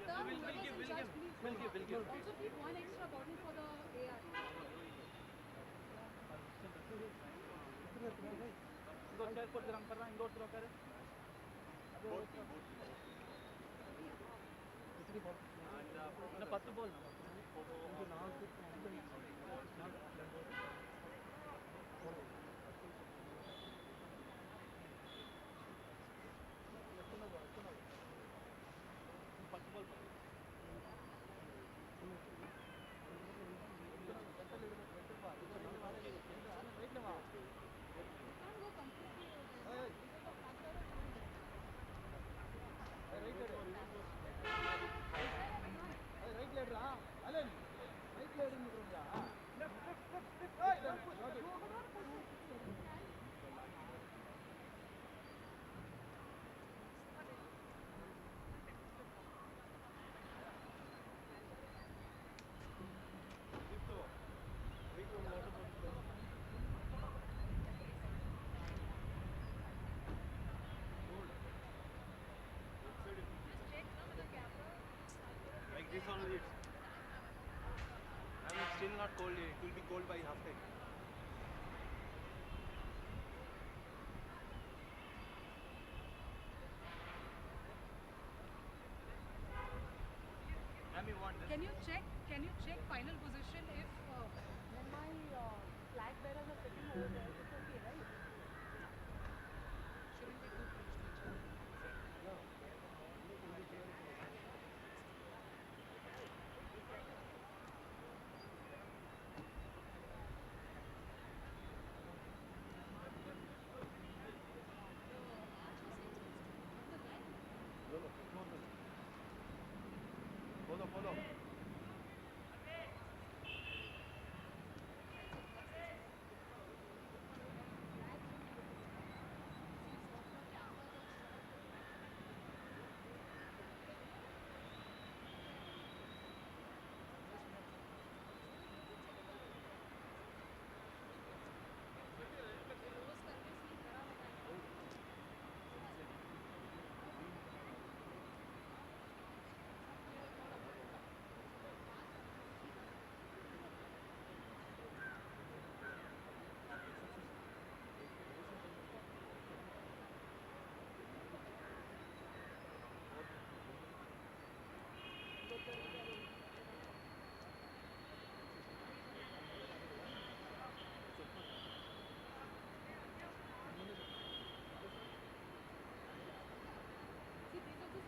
water. We'll give. Also keep one extra bottle for the AR. Indoor chair को गरम करना, indoor throw करे. ना पत्तू बोल ना. Like this only. I'm still not cold yet. It will be cold by half time. Can you check final position if when my flag bearers are sitting over there, it's okay, right? Shouldn't be too close to each other. Follow.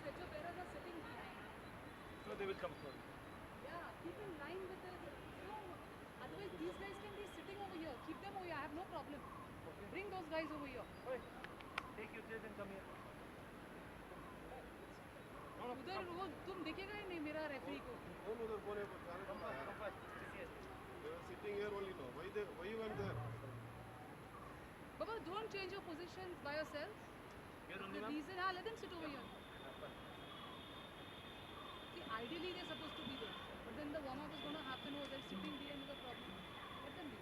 Stretcher bearers are sitting behind. So they will come forward. Yeah, keep in line with the. Otherwise, these guys can be sitting over here. Keep them over here. I have no problem. Okay. Bring those guys over here. Right. Take your chairs and come here. उधर वो तुम देखेगा ही नहीं मेरा referee को. कौन उधर बोले come first. They were sitting here only now. Why you went there? Baba, don't change your positions by yourself. The reason, let them sit over here. See, ideally they're supposed to be there, but then the warm-up is going to happen over there. Sitting behind is a problem. Let them be.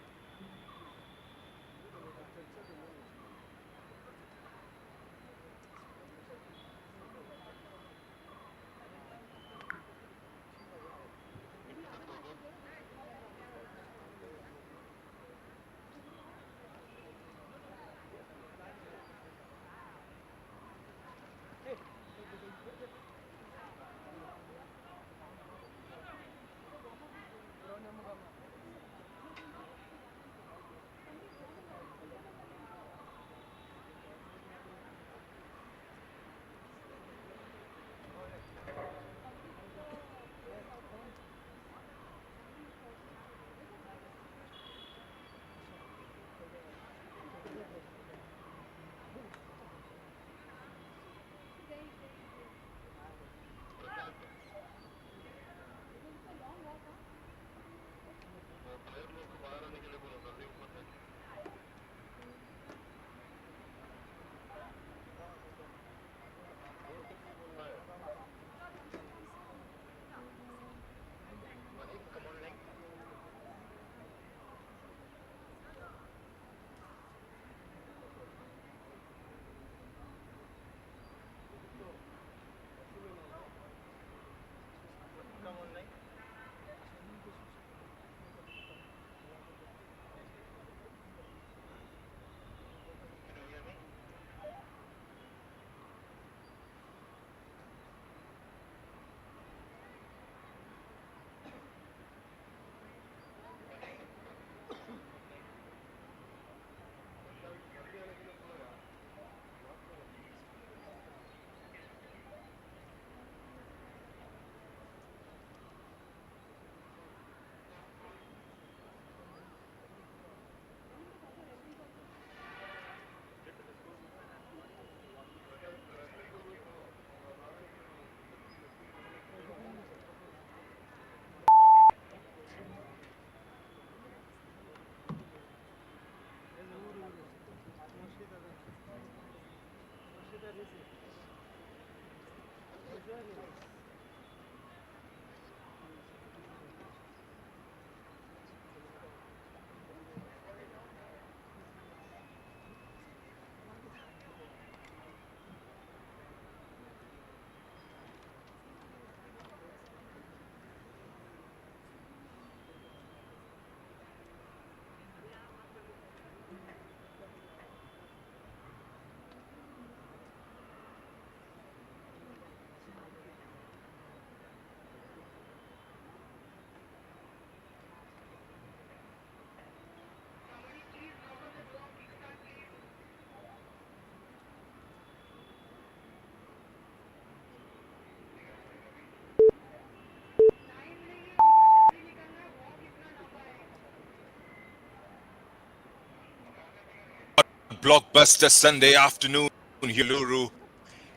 blockbuster Sunday afternoon, Hiluru,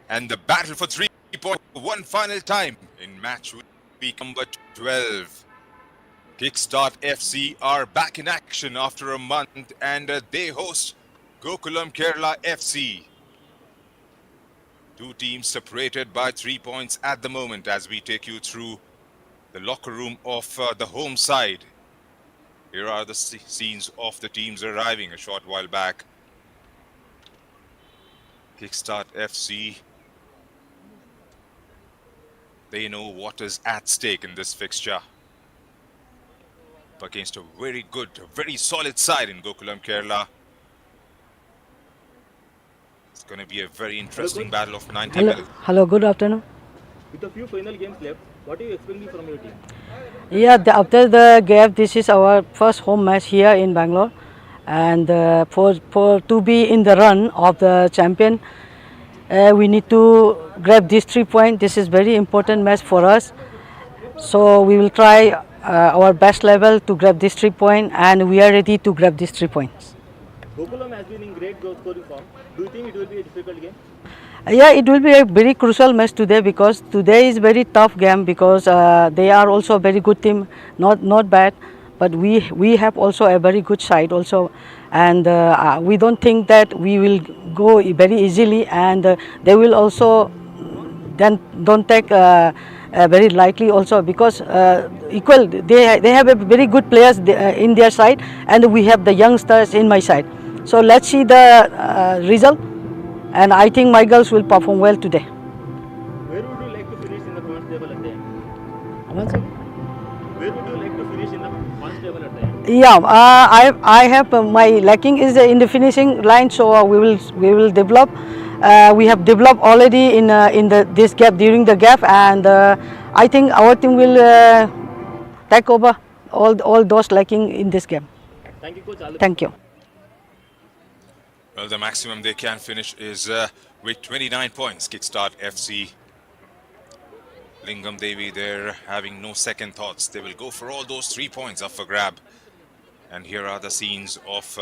and the battle for 3 points one final time in match week number 12. Kickstart FC are back in action after a month, and they host Gokulam Kerala FC. Two teams separated by 3 points at the moment as we take you through the locker room of the home side. Here are the scenes of the teams arriving a short while back. Kickstart FC, they know what is at stake in this fixture. Up against a very good, very solid side in Gokulam Kerala. It's going to be a very interesting battle of 90 minutes. Hello, good afternoon. With a few final games left, what are you expecting from your team? Yeah, after the gap, this is our first home match here in Bangalore, and for to be in the run of the champion, we need to grab these 3 points. This is very important match for us, so we will try our best level to grab these 3 points, and we are ready to grab these 3 points. Gokulam has been in great goal scoring form. Do you think it will be a difficult game? Yeah, it will be a very crucial match today because today is very tough game because they are also a very good team, not bad, but we have also a very good side also, and we don't think that we will go very easily, and they will also then don't take very lightly also because equal they have a very good players in their side, and we have the youngsters in my side. So let's see the result. And I think my girls will perform well today. Where would you like to finish in the points table at the end? Once again? Where would you like to finish in the points table at the end? Yeah, I have my lacking is in the finishing line, so we will develop. We have developed already in this gap during the gap, and I think our team will take over all those lacking in this game. Thank you, Coach. Thank you. Well, the maximum they can finish is with 29 points. Kickstart FC, Lingam Devi, they're having no second thoughts. They will go for all those 3 points up for grab. And here are the scenes of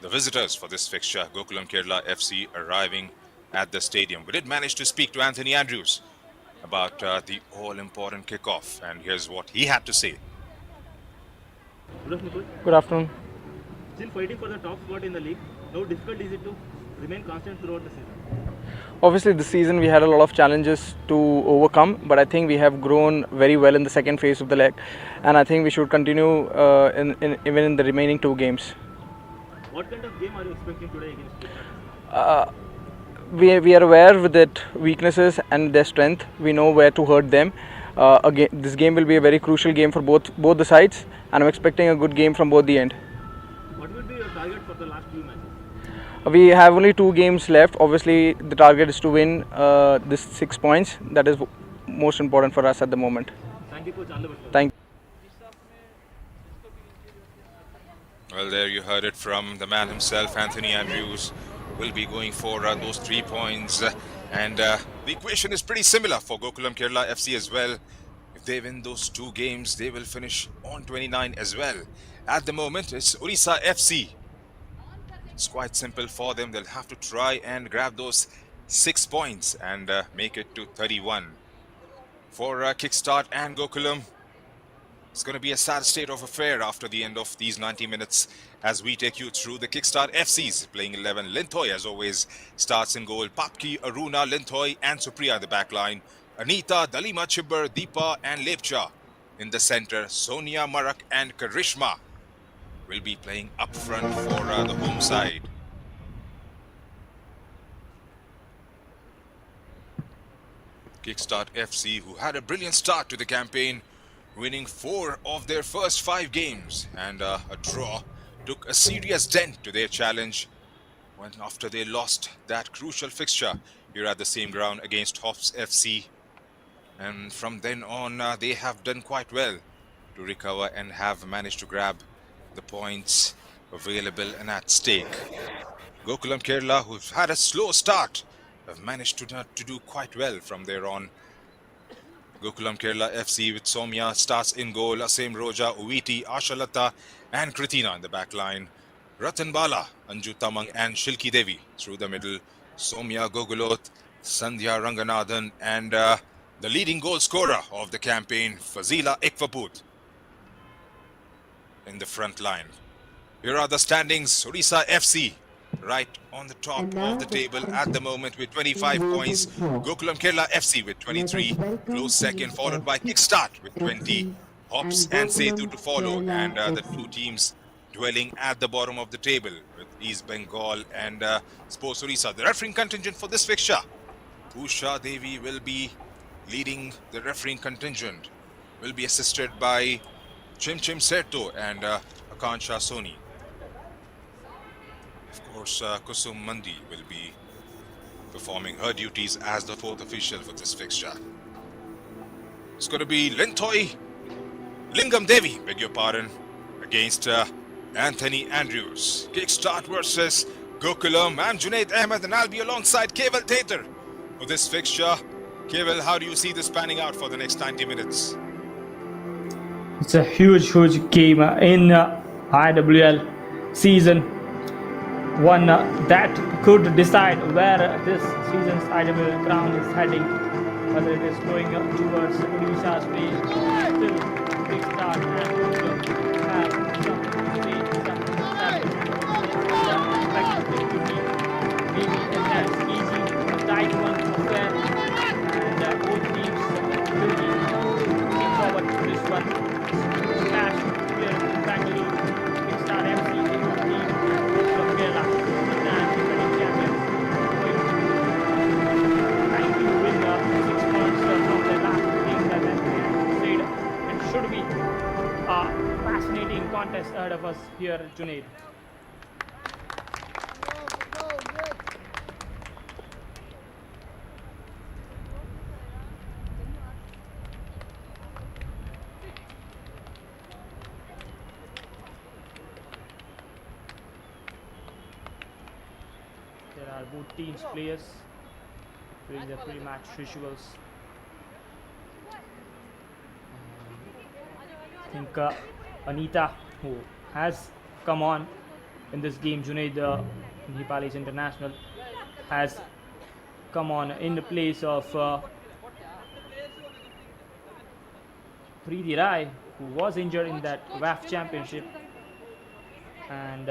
the visitors for this fixture. Gokulam Kerala FC arriving at the stadium. We did manage to speak to Anthony Andrews about the all-important kickoff, and here's what he had to say. Good afternoon, Coach. Good afternoon. Still fighting for the top spot in the league. How difficult is it to remain constant throughout the season? Obviously, this season we had a lot of challenges to overcome, but I think we have grown very well in the second phase of the leg, and I think we should continue even in the remaining 2 games. What kind of game are you expecting today against Kickstart? We are aware with their weaknesses and their strength. We know where to hurt them. Again, this game will be a very crucial game for both the sides, and I'm expecting a good game from both the end. What will be your target for the last few matches? We have only 2 games left. Obviously, the target is to win this 6 points. That is most important for us at the moment. Thank you, Coach. All the best. Thank you. Well, there you heard it from the man himself, Anthony Andrews. Will be going for those 3 points. And the equation is pretty similar for Gokulam Kerala FC as well. If they win those 2 games, they will finish on 29 as well. At the moment, it's Orissa FC. It's quite simple for them. They'll have to try and grab those 6 points and make it to 31. For Kickstart and Gokulam, it's going to be a sad state of affair after the end of these 90 minutes as we take you through the Kickstart FC's playing 11. Lintoy, as always, starts in goal. Papki, Aruna, Lintoy and Supriya in the back line. Anita, Dalima Chibber, Deepa and Lepcha in the center. Sonia, Marak and Karishma will be playing up front for the home side. Kickstart FC, who had a brilliant start to the campaign, winning 4 of their first 5 games, and a draw took a serious dent to their challenge when after they lost that crucial fixture here at the same ground against Hops FC. And from then on, they have done quite well to recover and have managed to grab the points available and at stake. Gokulam Kerala, who've had a slow start, have managed to do quite well from there on. Gokulam Kerala FC with Somya starts in goal, Asem Roja, Uiti, Ashalata and Kritina in the back line. Ratan Bala, Anju Tamang and Shilki Devi. Through the middle, Somya Gogulot, Sandhya Ranganathan and the leading goal scorer of the campaign, Fazila Ikvaput, in the front line. Here are the standings. Odisha FC right on the top of the table at the moment with 25 points. Gokulam Kerala FC with 23. Close second, followed by Kickstart with 20. Hops and Setu to follow. And the two teams dwelling at the bottom of the table with East Bengal and Sports Odisha. The refereeing contingent for this fixture, Usha Devi will be leading the refereeing contingent. Will be assisted by Chim Seto and Akansha Soni. Of course, Kusum Mandi will be performing her duties as the fourth official for this fixture. It's going to be Lingam Devi, beg your pardon, against Anthony Andrews. Kickstart versus Gokulam. I'm Junaid Ahmed and I'll be alongside Keval Tater for this fixture. Keval, how do you see this panning out for the next 90 minutes? It's a huge game in IWL season one that could decide where this season's IWL crown is heading, whether it is going towards Odisha's way. Still, Kickstart and Gokulam have some stage, some established, expected to be maybe as easy, a tight one affair, and both teams will be looking forward to this one. Smash here in Bangalore. Kickstart FC is the team from Kerala, and defending champions, trying to win 6 points from the last game that they played. It should be a fascinating contest ahead of us here, Junaid. There are both teams' players doing the pre-match rituals. I think Anita, who has come on in this game, Junaid, Nepalese international, has come on in the place of Preeti Rai, who was injured in that WAF championship, and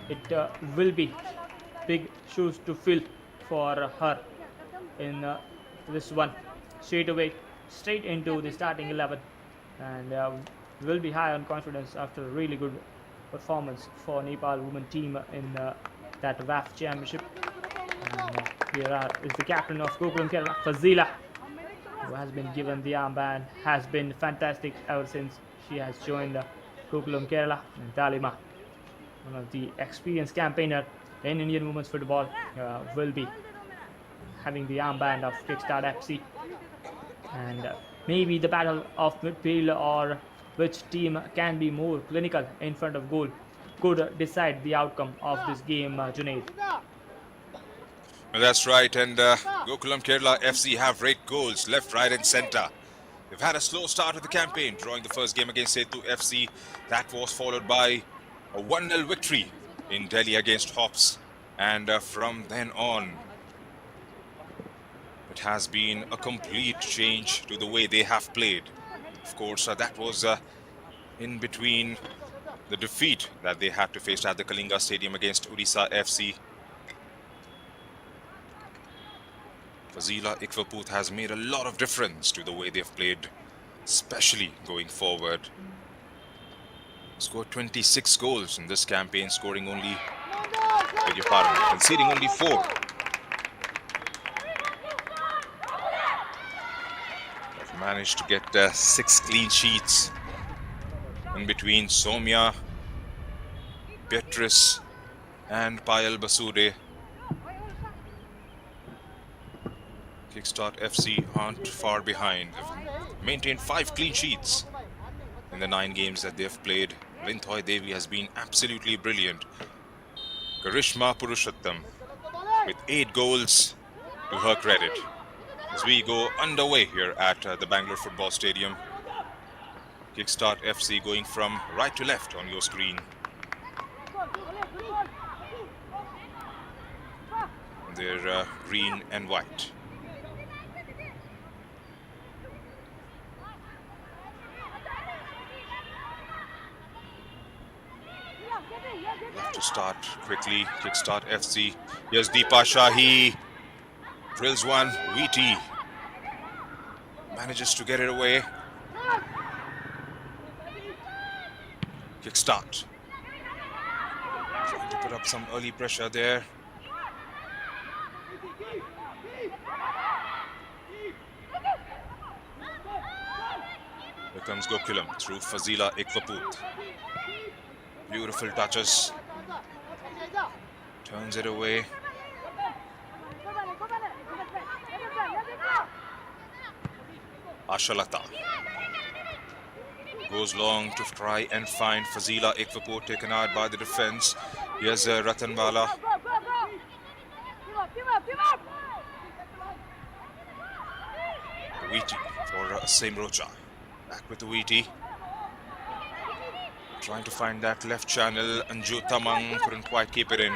it will be big shoes to fill for her in this one. Straight into the starting 11, and will be high on confidence after a really good performance for Nepal women team in that WAF championship. And here is the captain of Gokulam Kerala, Fazila, who has been given the armband, has been fantastic ever since she has joined Gokulam Kerala. And Talima, one of the experienced campaigner in Indian women's football, will be having the armband of Kickstart FC. And maybe the battle of midfield, or which team can be more clinical in front of goal, could decide the outcome of this game, Junaid. Well, that's right, and Gokulam Kerala FC have raked goals left, right and centre. They've had a slow start of the campaign, drawing the first game against Setu FC. That was followed by a 1-0 victory in Delhi against Hops, and from then on it has been a complete change to the way they have played. Of course, that was in between the defeat that they had to face at the Kalinga Stadium against Odisha FC. Fazila Ikvaput has made a lot of difference to the way they've played, especially going forward. Scored 26 goals in this campaign, conceding only 4. They've managed to get 6 clean sheets in between Somya, Beatrice and Payal Basude. Kickstart FC aren't far behind. They've maintained 5 clean sheets in the 9 games that they've played. Linthoi Devi has been absolutely brilliant. Karishma Purushottam with 8 goals to her credit. As we go underway here at the Bangalore Football Stadium, Kickstart FC going from right to left on your screen. They're green and white. Love to start quickly. Kickstart FC. Here's Deepa Shahi. Drills one. VT manages to get it away. Kickstart. Trying to put up some early pressure there. Here comes Gokulam through Fazila Ikwaput. Beautiful touches. Turns it away. Ashalata goes long to try and find Fazila Ikwaput, taken out by the defense. Here's Ratanwala. Weeti for Simrocha. Back with the Weeti. Trying to find that left channel. Anju Tamang couldn't quite keep it in.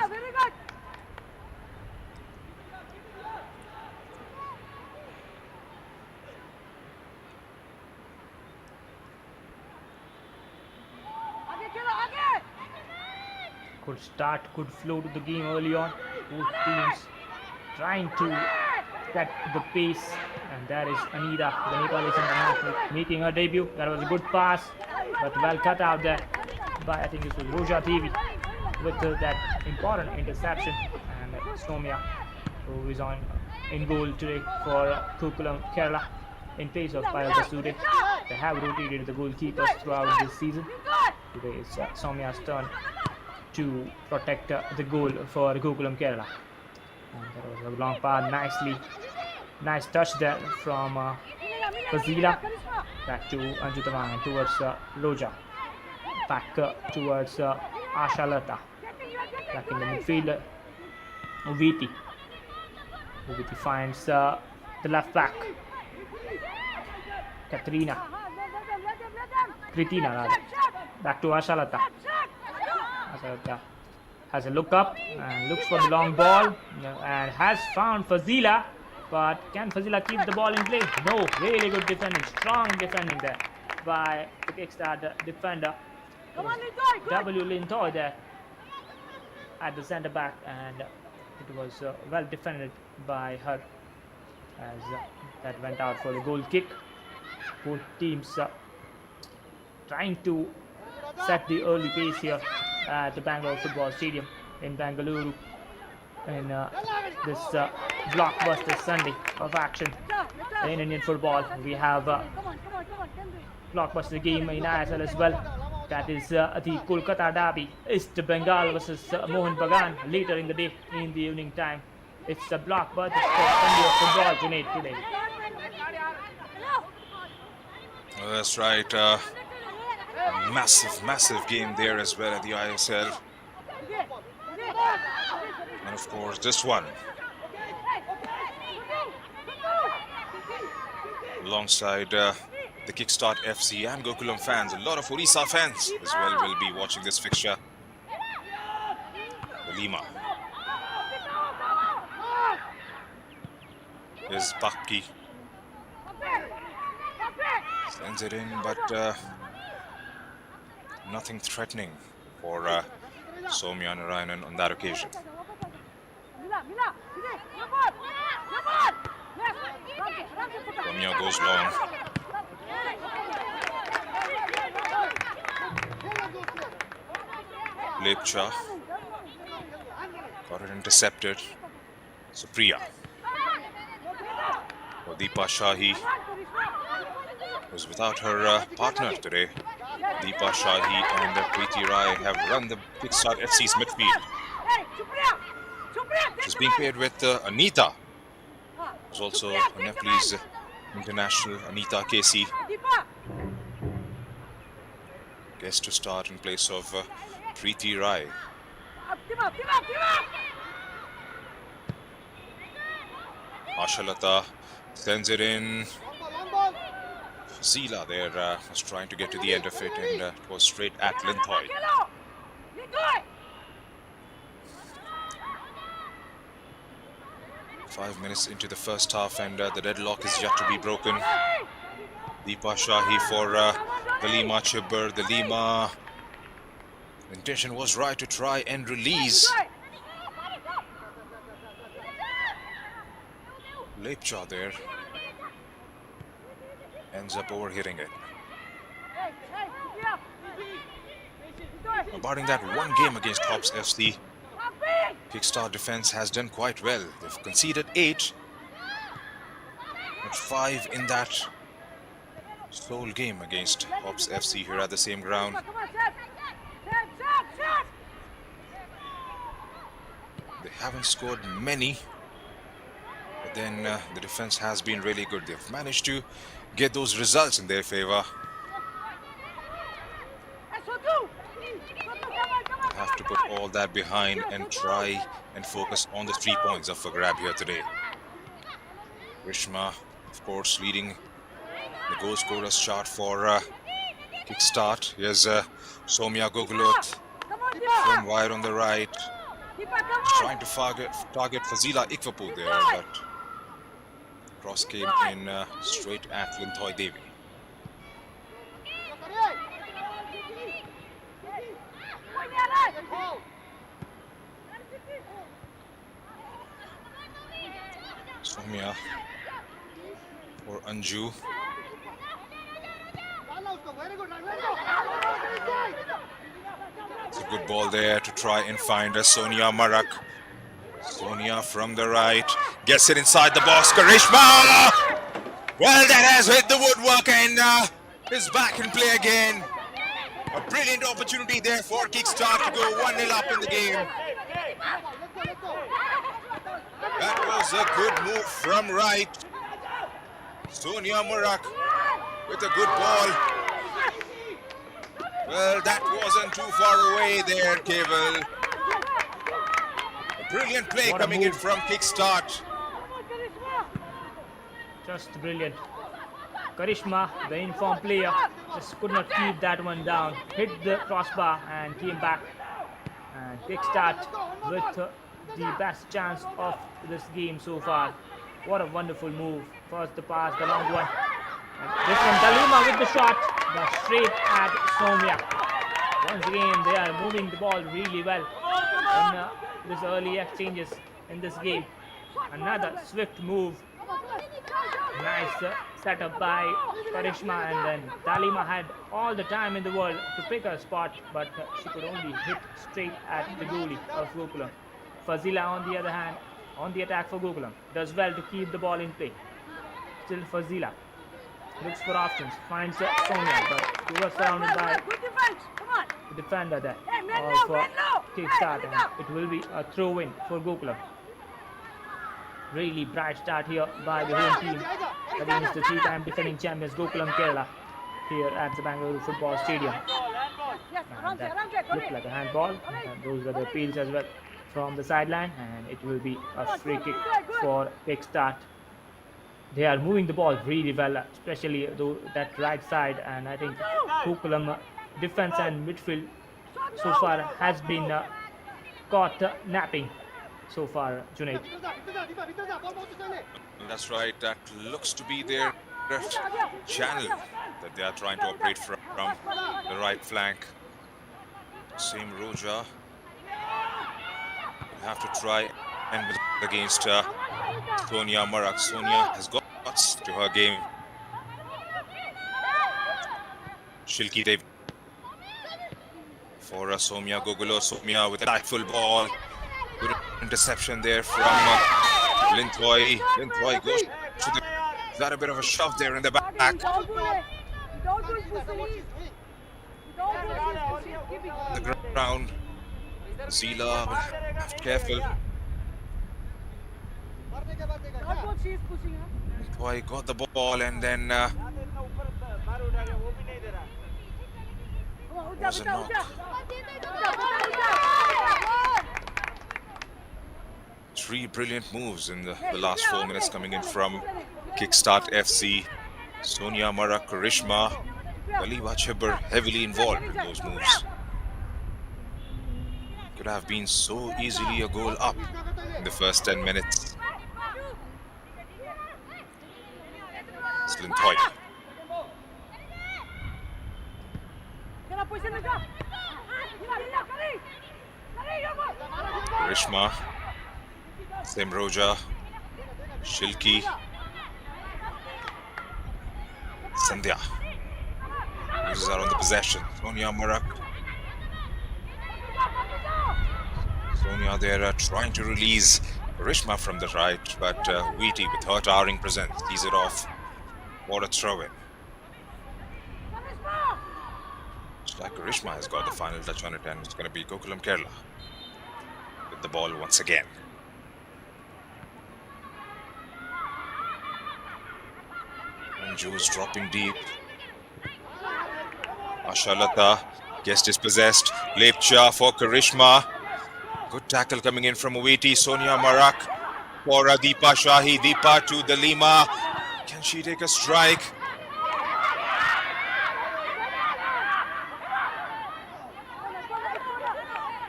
Good start, good flow to the game early on. Both teams trying to set the pace, and there is Anita, the Nepalese international, making her debut. That was a good pass, but well cut out there by, I think this was Roja TV, with that important interception. And Somya, who is in goal today for Gokulam Kerala in place of Payal Basude. They have rotated the goalkeepers throughout this season. Today is Somya's turn to protect the goal for Gokulam Kerala. And that was a long pass, nice touch there from Fazila. Back to Anjutaman and towards Roja. Back towards Ashalata. Back in the midfield, Uviti. Uviti finds the left back, Kritina rather. Back to Ashalata. Ashalata has a look up and looks for the long ball and has found Fazila, but can Fazila keep the ball in play? No. Really good defending, strong defending there by the Kickstart defender. W. Lintoy there at the centre back, and it was well defended by her as that went out for the goal kick. Both teams trying to set the early pace here at the Bangalore Football Stadium in Bengaluru in this blockbuster Sunday of action in Indian football. We have blockbuster game in ISL as well. That is the Kolkata derby, East Bengal versus Mohun Bagan later in the day, in the evening time. It's a blockbuster Sunday of football today. That's right. Massive game there as well at the ISL. And of course this one alongside the Kickstart FC and Gokulam fans. A lot of Orissa fans as well will be watching this fixture. Lima. Here's Bakki. Sends it in, but nothing threatening for Somya Narayanan on that occasion. Somya goes long. Lepcha got it intercepted. Supriya. Deepa Shahi was without her partner today. Deepa Shahi and Preeti Rai have run the Kickstart FC's midfield. She's being paired with Anita, who's also a Nepalese international. Anita Casey gets to start in place of Preeti Rai. Ashalata sends it in. Zila there was trying to get to the end of it, and it was straight at Lintoy. 5 minutes into the first half, and the deadlock is yet to be broken. Deepa Shahi for the Lima Chibber. The Lima intention was right to try and release Lepcha there. Ends up overhitting it. Barring that one game against Hobbs FC, Kickstart defense has done quite well. They've conceded 8, but 5 in that sole game against Hobbs FC here at the same ground. They haven't scored many, but then the defense has been really good. They've managed to get those results in their favor. They have to put all that behind and try and focus on the 3 points up for grab here today. Grishma, of course, leading the goal scorers chart for Kickstart. Here's Soumya Gogulot from wide on the right. Trying to target Fazila Ikwapu there, but cross came in straight at Lintoy Devi. Soumya for Anju. It's a good ball there to try and find Sonia Marak. Sonia from the right gets it inside the box. Karishma! Well, that has hit the woodwork and is back in play again. A brilliant opportunity there for Kickstart to go 1-0 up in the game. That was a good move from right. Sonia Marak with a good ball. Well, that wasn't too far away there, Keval. A brilliant play coming in from Kickstart. Just brilliant. Karishma, the informed player, just could not keep that one down. Hit the crossbar and came back. And Kickstart with the best chance of this game so far. What a wonderful move. First the pass, the long one. And this one, Dalima with the shot, but straight at Soumya. Once again, they are moving the ball really well in these early exchanges in this game. Another swift move. Nice setup by Karishma, and then Dalima had all the time in the world to pick her spot, but she could only hit straight at the goalie of Gokulam. Fazila, on the other hand, on the attack for Gokulam, does well to keep the ball in play. Still Fazila looks for options, finds Soumya, but she was surrounded by the defender there of Kickstart, and it will be a throw-in for Gokulam. Really bright start here by the home team against the 3-time defending champions Gokulam Kerala here at the Bangalore Football Stadium. And that looked like a handball, and those were the appeals as well from the sideline, and it will be a free kick for Kickstart. They are moving the ball really well, especially that right side, and I think Gokulam defense and midfield so far has been caught napping so far, Junaid. That's right, that looks to be their channel that they are trying to operate from the right flank. Same Roja. You have to try and against Sonia Marak. Sonia has got guts to her game. Shilki Devi for Soumya Gogulot. Soumya with a lightful ball. Good interception there from Lintoy. Lintoy goes to the... Got a bit of a shove there in the back. The ground. Zila will have to be careful. Lintoy got the ball, and then was a knock. 3 brilliant moves in the last 4 minutes coming in from Kickstart FC. Sonia Mara, Karishma, Kaliva Chibber heavily involved in those moves. Could have been so easily a goal up in the first 10 minutes. Slintoy. Karishma, Semroja, Shilki, Sandhya. Losers are on the possession. Sonia Marak. Sonia there trying to release Karishma from the right, but Wheaty with her towering presence tees it off for a throw-in. Looks like Karishma has got the final touch on it, and it's going to be Gokulam Kerala with the ball once again. Anju's dropping deep. Ashalata, guest is possessed. Lepcha for Karishma. Good tackle coming in from Uwiti. Sonia Marak for Deepa Shahi. Deepa to the Lima. Can she take a strike?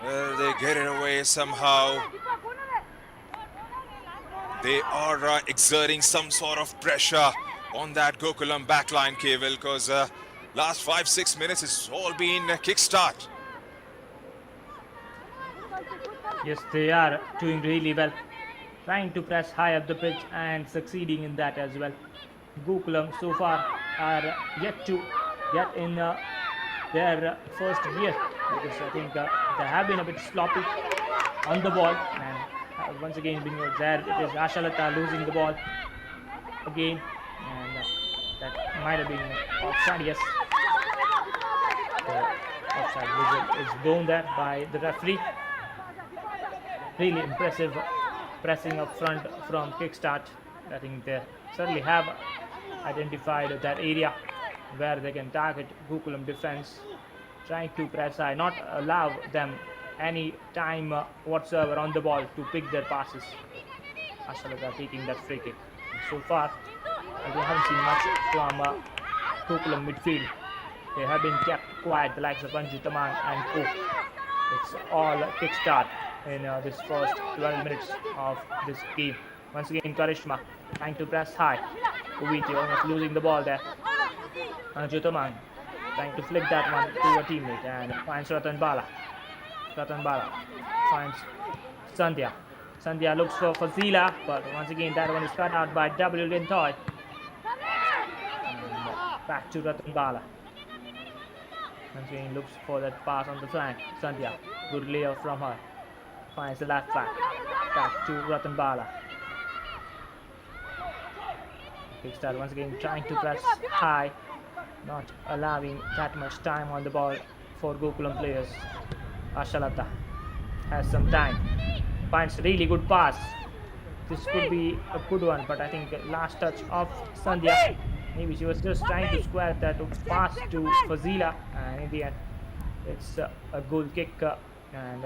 Well, they get it away somehow. They are exerting some sort of pressure on that Gokulam backline, Keval, because last 5-6 minutes it's all been Kickstart. Yes, they are doing really well, trying to press high up the pitch and succeeding in that as well. Gokulam so far are yet to get in their first gear, because I think they have been a bit sloppy on the ball, and once again being there it is Ashalata losing the ball again, and that might have been offside. Yes, the offside whistle is blown there by the referee. Really impressive pressing up front from Kickstart. I think they certainly have identified that area where they can target Gokulam defense, trying to press high, not allow them any time whatsoever on the ball to pick their passes. Ashalata taking that free kick. So far, we haven't seen much from Gokulam midfield. They have been kept quiet, the likes of Anju Tamang and Co. It's all Kickstart in this first 12 minutes of this game. Once again, Karishma trying to press high. Uwiti almost losing the ball there. Anju Tamang trying to flick that one to a teammate and finds Ratan Bala. Ratan Bala finds Sandhya. Sandhya looks for Fazila, but once again that one is cut out by W. Lintoy. And back to Ratan Bala. Once again looks for that pass on the flank. Sandhya, good layout from her. Finds the left back. Back to Ratan Bala. Kickstart once again trying to press high, not allowing that much time on the ball for Gokulam players. Ashalata has some time. Finds a really good pass. This could be a good one, but I think the last touch of Sandhya, maybe she was just trying to square that pass to Fazila, and in the end it's a goal kick, and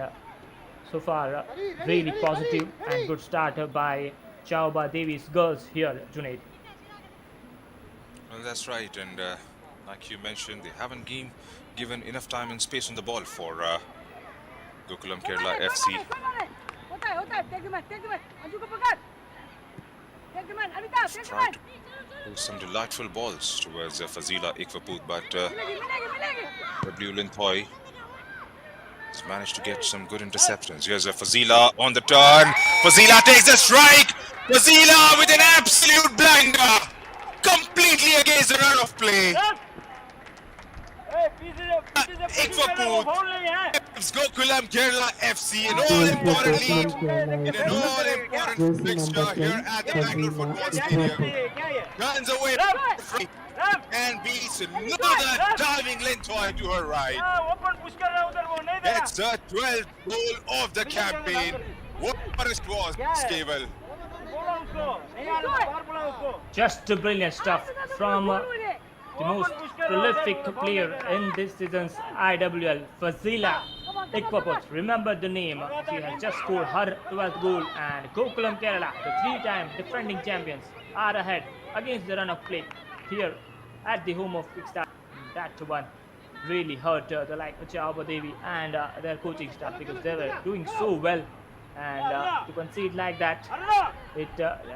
so far really positive and good start by Chauba Devi's girls here, Junaid. Well, that's right, and like you mentioned, they haven't given enough time and space on the ball for Gokulam Kerala FC. Just tried to pull some delightful balls towards Fazila Ikwaput, but W. Lintoy has managed to get some good interceptions. Here's a Fazila on the turn. Fazila takes the strike. Fazila with an absolute blinder, completely against the run of play. Ikwaput gives Gokulam Kerala FC an all-important lead in an all-important fixture here at the Bangalore Football Stadium. Runs away and beats another diving Lintoy to her right. It's the 12th goal of the campaign. What it was, Cable. Just brilliant stuff from the most prolific player in this season's IWL, Fazila Ikwaput. Remember the name. She has just scored her 12th goal, and Gokulam Kerala, the three-time defending champions, are ahead against the run of play here at the home of Kickstart. That one really hurt the like Chava Devi and their coaching staff, because they were doing so well, and to concede like that, I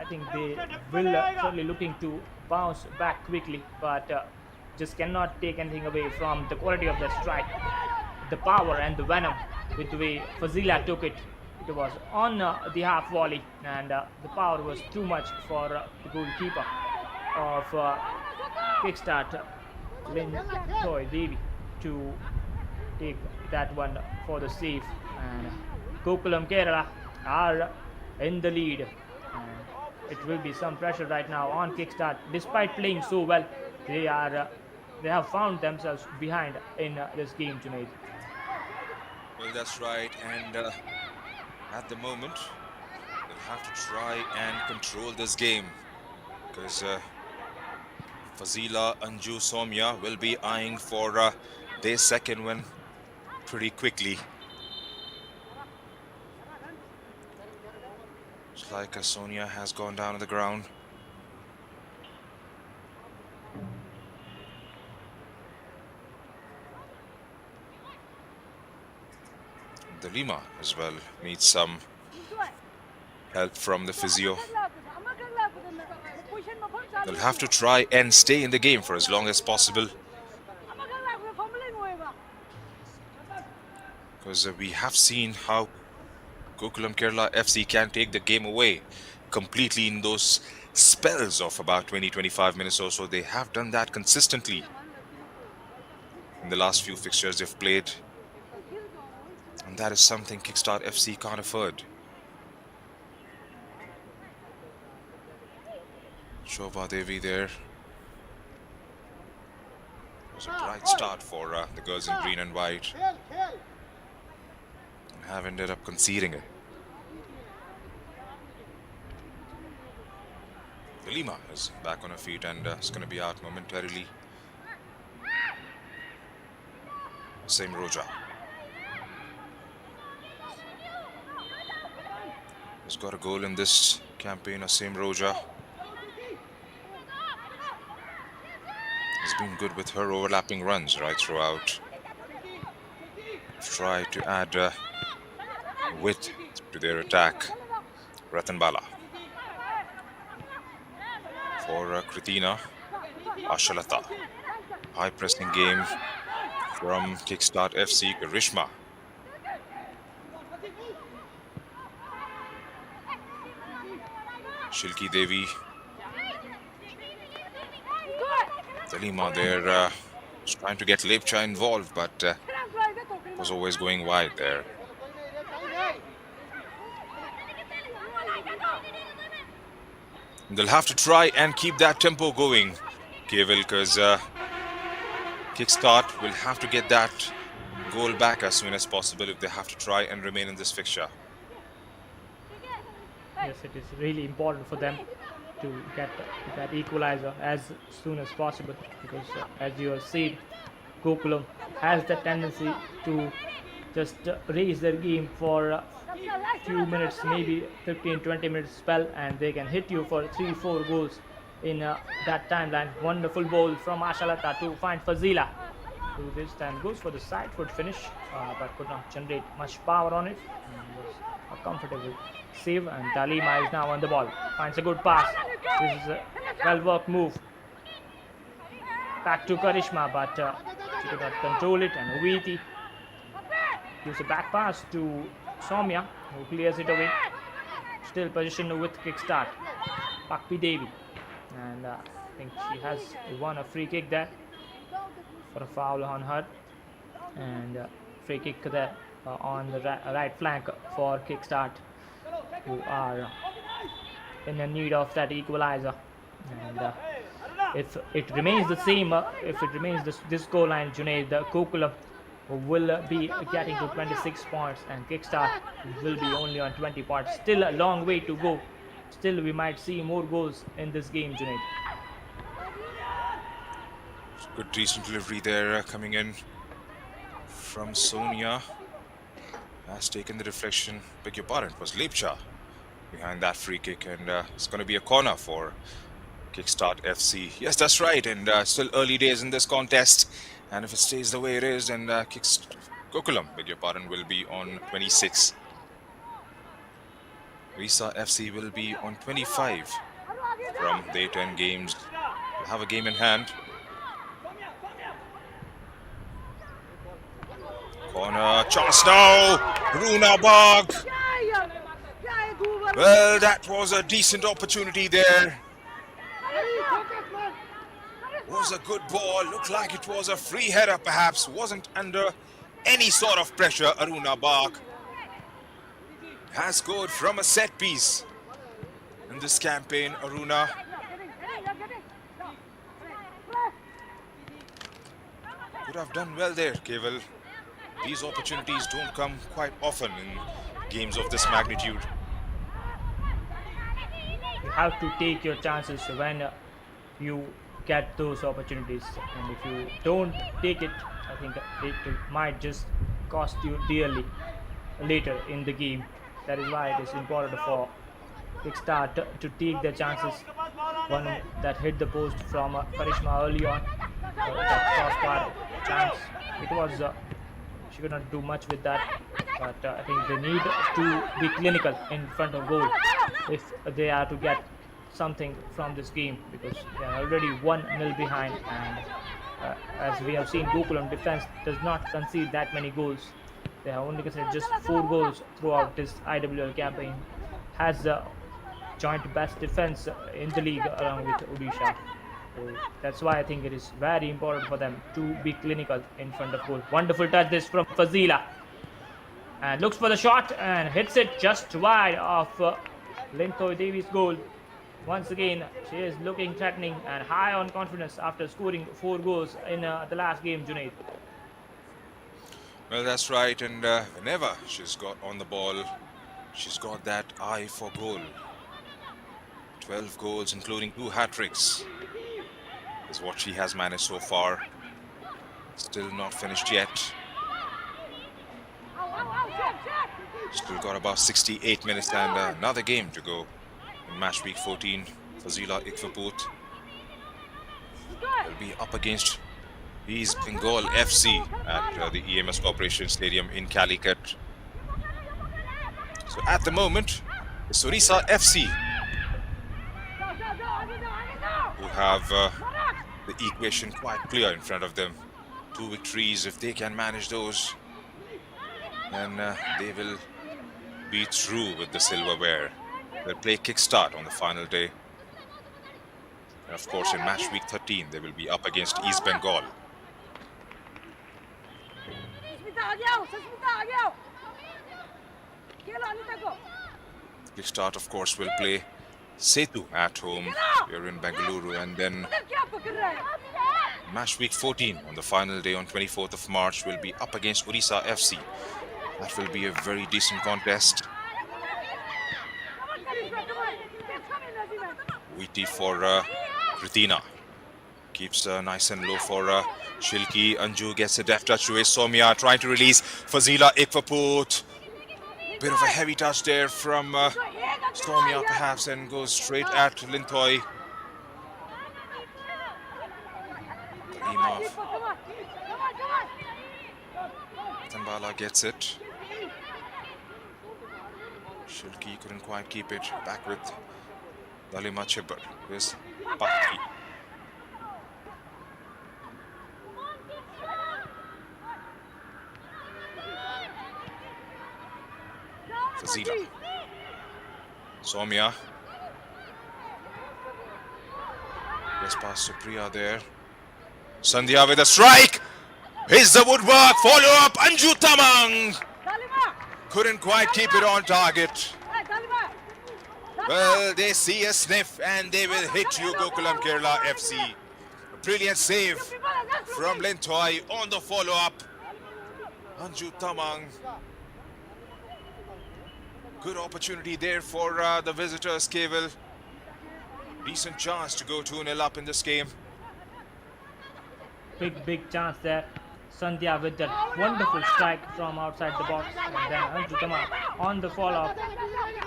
think they will certainly looking to bounce back quickly, but just cannot take anything away from the quality of their strike, the power and the venom with the way Fazila took it. It was on the half volley, and the power was too much for the goalkeeper of Kickstart, Lin Toy Devi, to take that one for the save. And Gokulam Kerala are in the lead. And it will be some pressure right now on Kickstart. Despite playing so well, they have found themselves behind in this game tonight. Well, that's right, and at the moment, they'll have to try and control this game, because Fazila Anju Somya will be eyeing for their second win pretty quickly. It's like Sonia has gone down on the ground. The Lima as well needs some help from the physio. They'll have to try and stay in the game for as long as possible, because we have seen how Gokulam Kerala FC can take the game away completely in those spells of about 20-25 minutes or so. They have done that consistently in the last few fixtures they've played, and that is something Kickstart FC can't afford. Shobha Devi there. It was a bright start for the girls in green and white, and have ended up conceding it. Lima is back on her feet and is going to be out momentarily. Same Roja. Has got a goal in this campaign, Same Roja. Has been good with her overlapping runs right throughout. Try to add width to their attack. Ratan Bala. For Kritina Ashalata. High pressing game from Kickstart FC. Karishma. Shilki Devi. Dalima there trying to get Lepcha involved, but was always going wide there. They'll have to try and keep that tempo going, Keval, because Kickstart will have to get that goal back as soon as possible if they have to try and remain in this fixture. Yes, it is really important for them to get that equalizer as soon as possible, because as you have seen, Gokulam has the tendency to just raise their game for a few minutes, maybe 15-20 minutes spell, and they can hit you for 3-4 goals in that timeline. Wonderful ball from Ashalata to find Fazila, who this time goes for the side foot finish, but could not generate much power on it, and was a comfortable save. And Dalima is now on the ball, finds a good pass. This is a well worked move back to Karishma, but she could not control it, and Oviti gives a back pass to Soumya, who clears it away. Still positioned with Kickstart. Pakpi Devi, and I think she has won a free kick there for a foul on her, and free kick there on the right flank for Kickstart, who are in the need of that equalizer. And if it remains the same, if it remains this goal line, Junaid, the Gokulam will be getting to 26 points and Kickstart will be only on 20 points. Still a long way to go. Still we might see more goals in this game, Junaid. Good decent delivery there coming in from Sonia. Has taken the deflection. Beg your pardon, it was Lepcha behind that free kick, and it's going to be a corner for Kickstart FC. Yes, that's right. And still early days in this contest. And if it stays the way it is, then Gokulam, beg your pardon, will be on 26. Orissa FC will be on 25 from their 10 games. They have a game in hand. Corner, chance now. Runa Bag. Well, that was a decent opportunity there. Was a good ball. Looked like it was a free header, perhaps. Wasn't under any sort of pressure. Aruna Bag has scored from a set piece in this campaign. Aruna. Could have done well there, Keval. These opportunities don't come quite often in games of this magnitude. You have to take your chances when you get those opportunities, and if you don't take it, I think it might just cost you dearly later in the game. That is why it is important for Kickstart to take their chances. One that hit the post from Karishma early on, that crossbar chance, it was she could not do much with that, but I think they need to be clinical in front of goal if they are to get something from this game, because they are already 1-0 behind, and as we have seen, Gokulam defense does not concede that many goals. They have only conceded just 4 goals throughout this IWL campaign. Has the joint best defense in the league along with Odisha. So that's why I think it is very important for them to be clinical in front of goal. Wonderful touch this from Fazila, and looks for the shot and hits it just wide of Lintoy Devi's goal. Once again, she is looking threatening and high on confidence after scoring 4 goals in the last game, Junaid. Well, that's right, and whenever she's got on the ball, she's got that eye for goal. 12 goals, including 2 hat-tricks, is what she has managed so far. Still not finished yet. Still got about 68 minutes and another game to go in match week 14. Fazila Ikfaput will be up against East Bengal FC at the EMS Corporation Stadium in Calicut. So at the moment, it's Orissa FC who have the equation quite clear in front of them. 2 victories, if they can manage those, then they will be through with the silverware. They'll play Kickstart on the final day. And of course, in match week 13, they will be up against East Bengal. Kickstart, of course, will play Setu at home here in Bengaluru, and then match week 14 on the final day on 24th of March will be up against Orissa FC. That will be a very decent contest. Witty for Kritina. Keeps nice and low for Shilki. Anju gets a deft touch away. Somya trying to release Fazila Ikfaput. Bit of a heavy touch there from Somya perhaps, and goes straight at Lintoy. Tambala gets it. Shilki couldn't quite keep it. Back with Dalima Chibber. Here's Bhakti. Fazila. Somya. Yes, past Supriya there. Sandhya with a strike. Here's the woodwork. Follow up. Anju Tamang. Couldn't quite keep it on target. Well, they see a sniff and they will hit you, Gokulam Kerala FC. A brilliant save from Lintoy on the follow-up. Anju Tamang. Good opportunity there for the visitors, Keval. Decent chance to go 2-0 up in this game. Big chance there. Sandhya with that wonderful strike from outside the box, and then Anju Tamang on the follow-up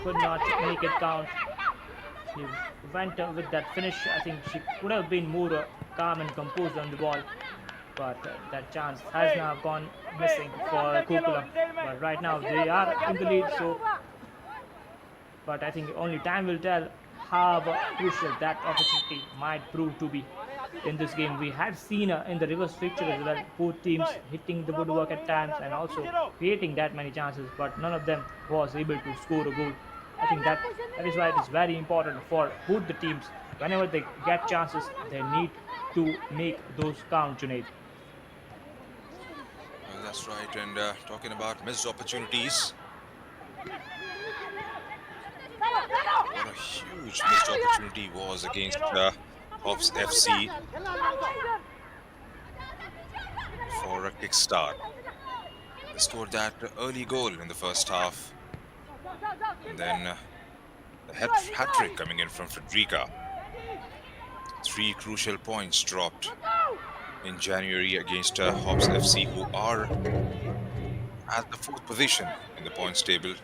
could not make it count. He went with that finish. I think she could have been more calm and composed on the ball, but that chance has now gone missing for Gokulam. But right now they are in the lead, so. But I think only time will tell how crucial that opportunity might prove to be in this game. We had seen in the reverse fixture as well, both teams hitting the woodwork at times and also creating that many chances, but none of them was able to score a goal. I think that is why it is very important for both the teams. Whenever they get chances, they need to make those count, Junaid. Well, that's right. And talking about missed opportunities, what a huge missed opportunity was against Hobbs FC for a kickstart. They scored that early goal in the first half, and then the hat-trick coming in from Frederica. 3 crucial points dropped in January against Hobbs FC, who are at the 4th position in the points table.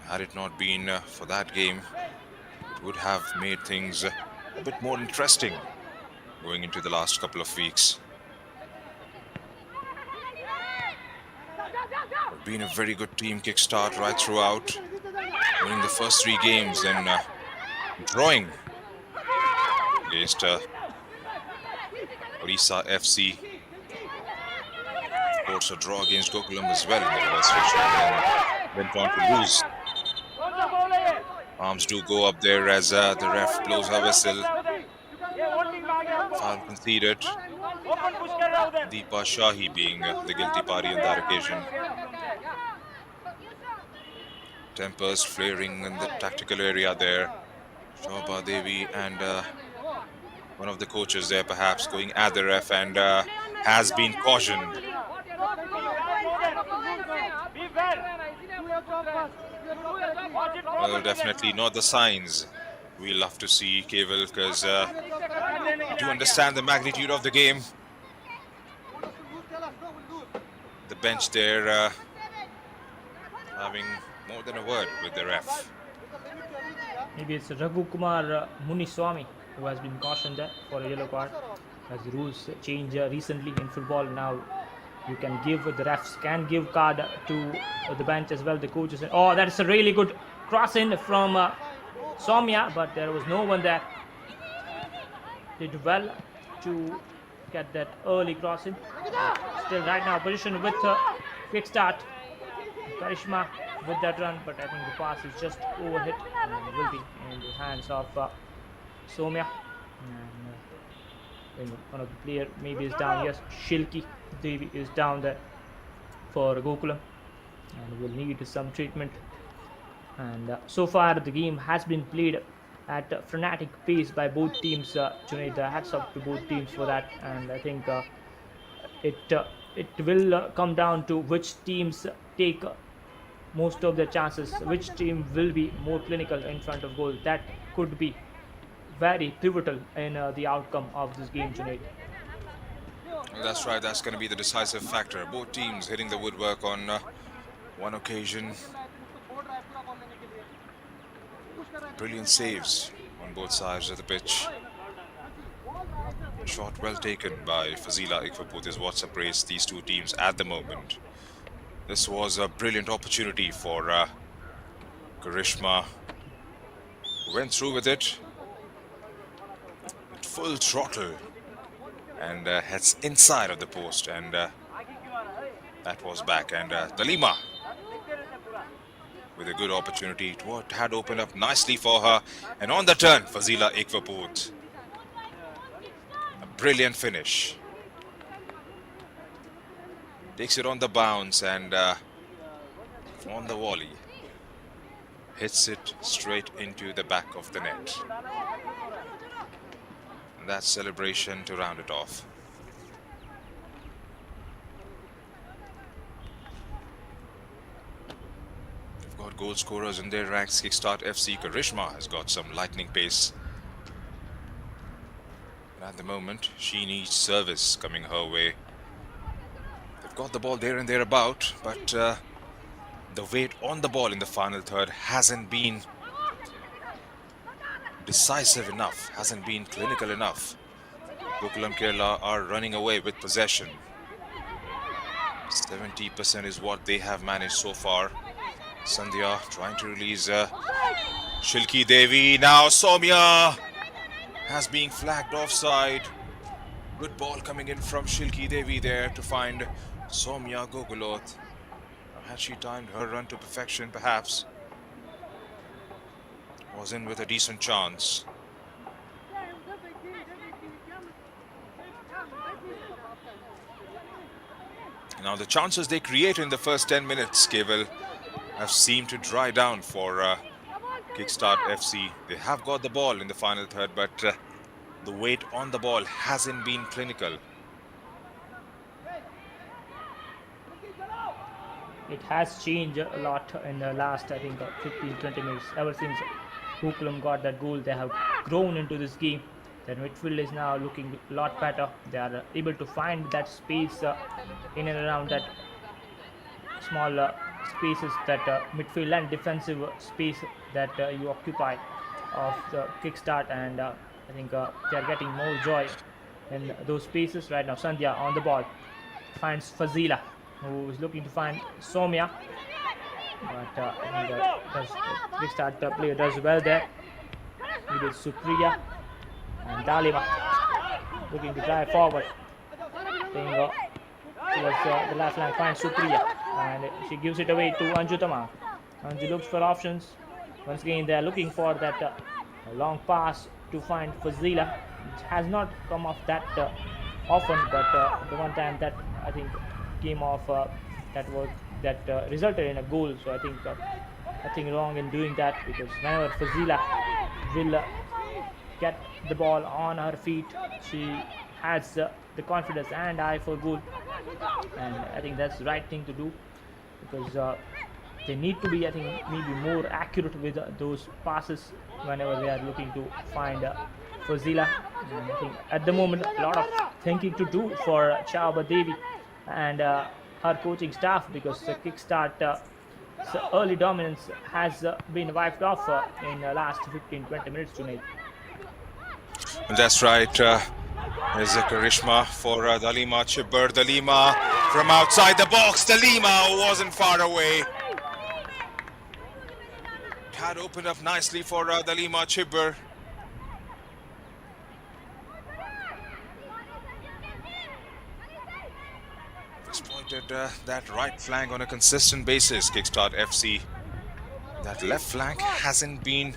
Had it not been for that game, it would have made things a bit more interesting going into the last couple of weeks. But been a very good team, Kickstart, right throughout, winning the first 3 games and drawing against Orissa FC. Of course, a draw against Gokulam as well in the reverse fixture, and went on to lose. Arms do go up there as the ref blows her whistle. Foul conceded. Deepa Shahi being the guilty party on that occasion. Tempers flaring in the tactical area there. Shobha Devi and one of the coaches there perhaps going at the ref, and has been cautioned. Well, definitely not the signs we love to see, Keval, because do understand the magnitude of the game. The bench there having more than a word with the ref. Maybe it's Raghu Kumar Muniswamy who has been cautioned there for a yellow card, as the rules change recently in football. Now you can give, the refs can give card to the bench as well, the coaches. Oh, that is a really good cross in from Soumya, but there was no one there. Did well to get that early cross in. Still right now position with Kickstart. Karishma with that run, but I think the pass is just overhit and will be in the hands of Soumya. And one of the player maybe is down. Yes, Shilki Devi is down there for Gokulam and will need some treatment. And so far the game has been played at a frenetic pace by both teams. Junaid, hats up to both teams for that, and I think it will come down to which teams take most of their chances, which team will be more clinical in front of goal. That could be very pivotal in the outcome of this game, Junaid. Well, that's right, that's going to be the decisive factor. Both teams hitting the woodwork on one occasion. Brilliant saves on both sides of the pitch. Shot well taken by Fazila Ikhwaput is what separates these two teams at the moment. This was a brilliant opportunity for Karishma, who went through with it at full throttle and heads inside of the post, and that was back. And Dalima with a good opportunity. It had opened up nicely for her, and on the turn, Fazila Ikhwaput. A brilliant finish. Takes it on the bounce and on the volley. Hits it straight into the back of the net. And that's celebration to round it off. They've got goal scorers in their ranks. Kickstart FC. Karishma has got some lightning pace. And at the moment, she needs service coming her way. Got the ball there and thereabout, but the weight on the ball in the final third hasn't been decisive enough, hasn't been clinical enough. Gokulam Kerala are running away with possession. 70% is what they have managed so far. Sandhya trying to release Shilki Devi. Now Soumya has been flagged offside. Good ball coming in from Shilki Devi there to find Soumya Gogulot. Had she timed her run to perfection, perhaps was in with a decent chance. Now the chances they create in the first 10 minutes, Keval, have seemed to dry down for Kickstart FC. They have got the ball in the final third, but the weight on the ball hasn't been clinical. It has changed a lot in the last, I think, 15-20 minutes. Ever since Gokulam got that goal, they have grown into this game. Their midfield is now looking a lot better. They are able to find that space in and around that small spaces, that midfield and defensive space that you occupy of the Kickstart, and I think they are getting more joy in those spaces right now. Sandhya on the ball finds Fazila, who is looking to find Soumya, but I think Kickstart player does well there. It is Supriya and Dalima looking to drive forward. Playing towards the left flank, finds Supriya, and she gives it away to Anjutama. Anju looks for options. Once again, they are looking for that long pass to find Fazila. It has not come off that often, but the one time that I think came off, that resulted in a goal. So I think nothing wrong in doing that, because whenever Fazila will get the ball on her feet, she has the confidence and eye for goal, and I think that's the right thing to do, because they need to be, I think, maybe more accurate with those passes whenever they are looking to find Fazila. And I think at the moment a lot of thinking to do for Chauba Devi and her coaching staff, because the Kickstart early dominance has been wiped off in the last 15-20 minutes tonight. That's right. There's a Karishma for Dalima Chibber. Dalima from outside the box. Dalima wasn't far away. Had opened up nicely for Dalima Chibber. Exploited that right flank on a consistent basis, Kickstart FC. That left flank hasn't been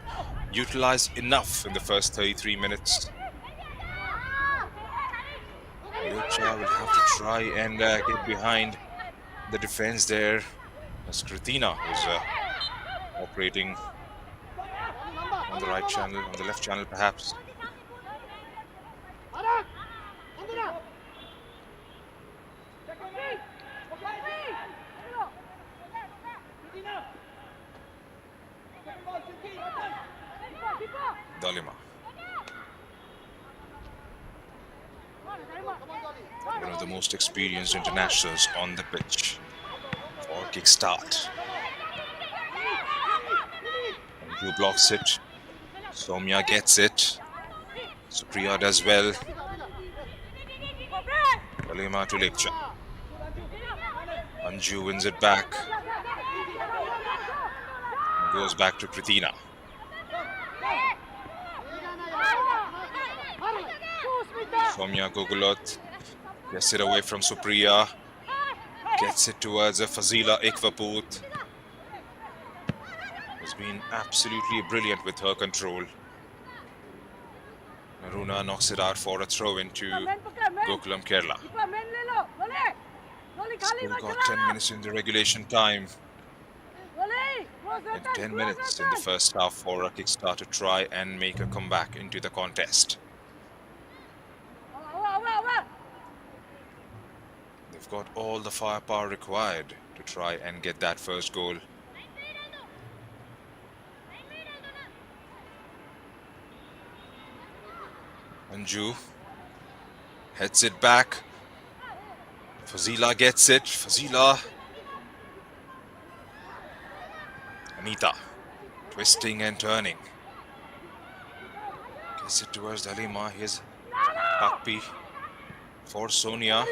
utilized enough in the first 33 minutes. Lecha will have to try and get behind the defense there. As Kritina is operating on the right channel, on the left channel perhaps. Dalima. One of the most experienced internationals on the pitch for Kickstart. Anju blocks it. Soumya gets it. Supriya does well. Dalima to Lecha. Anju wins it back. Goes back to Kritina. Soumya Gogulot gets it away from Supriya. Gets it towards Fazila Ikvaput. Has been absolutely brilliant with her control. Naruna knocks it out for a throw into Gokulam Kerala. Still got 10 minutes in the regulation time. And 10 minutes in the first half for a Kickstart to try and make a comeback into the contest. They've got all the firepower required to try and get that first goal. Anju heads it back. Fazila gets it. Fazila Anita twisting and turning. Gets it towards Dalima. Here's Pakpi for Sonia.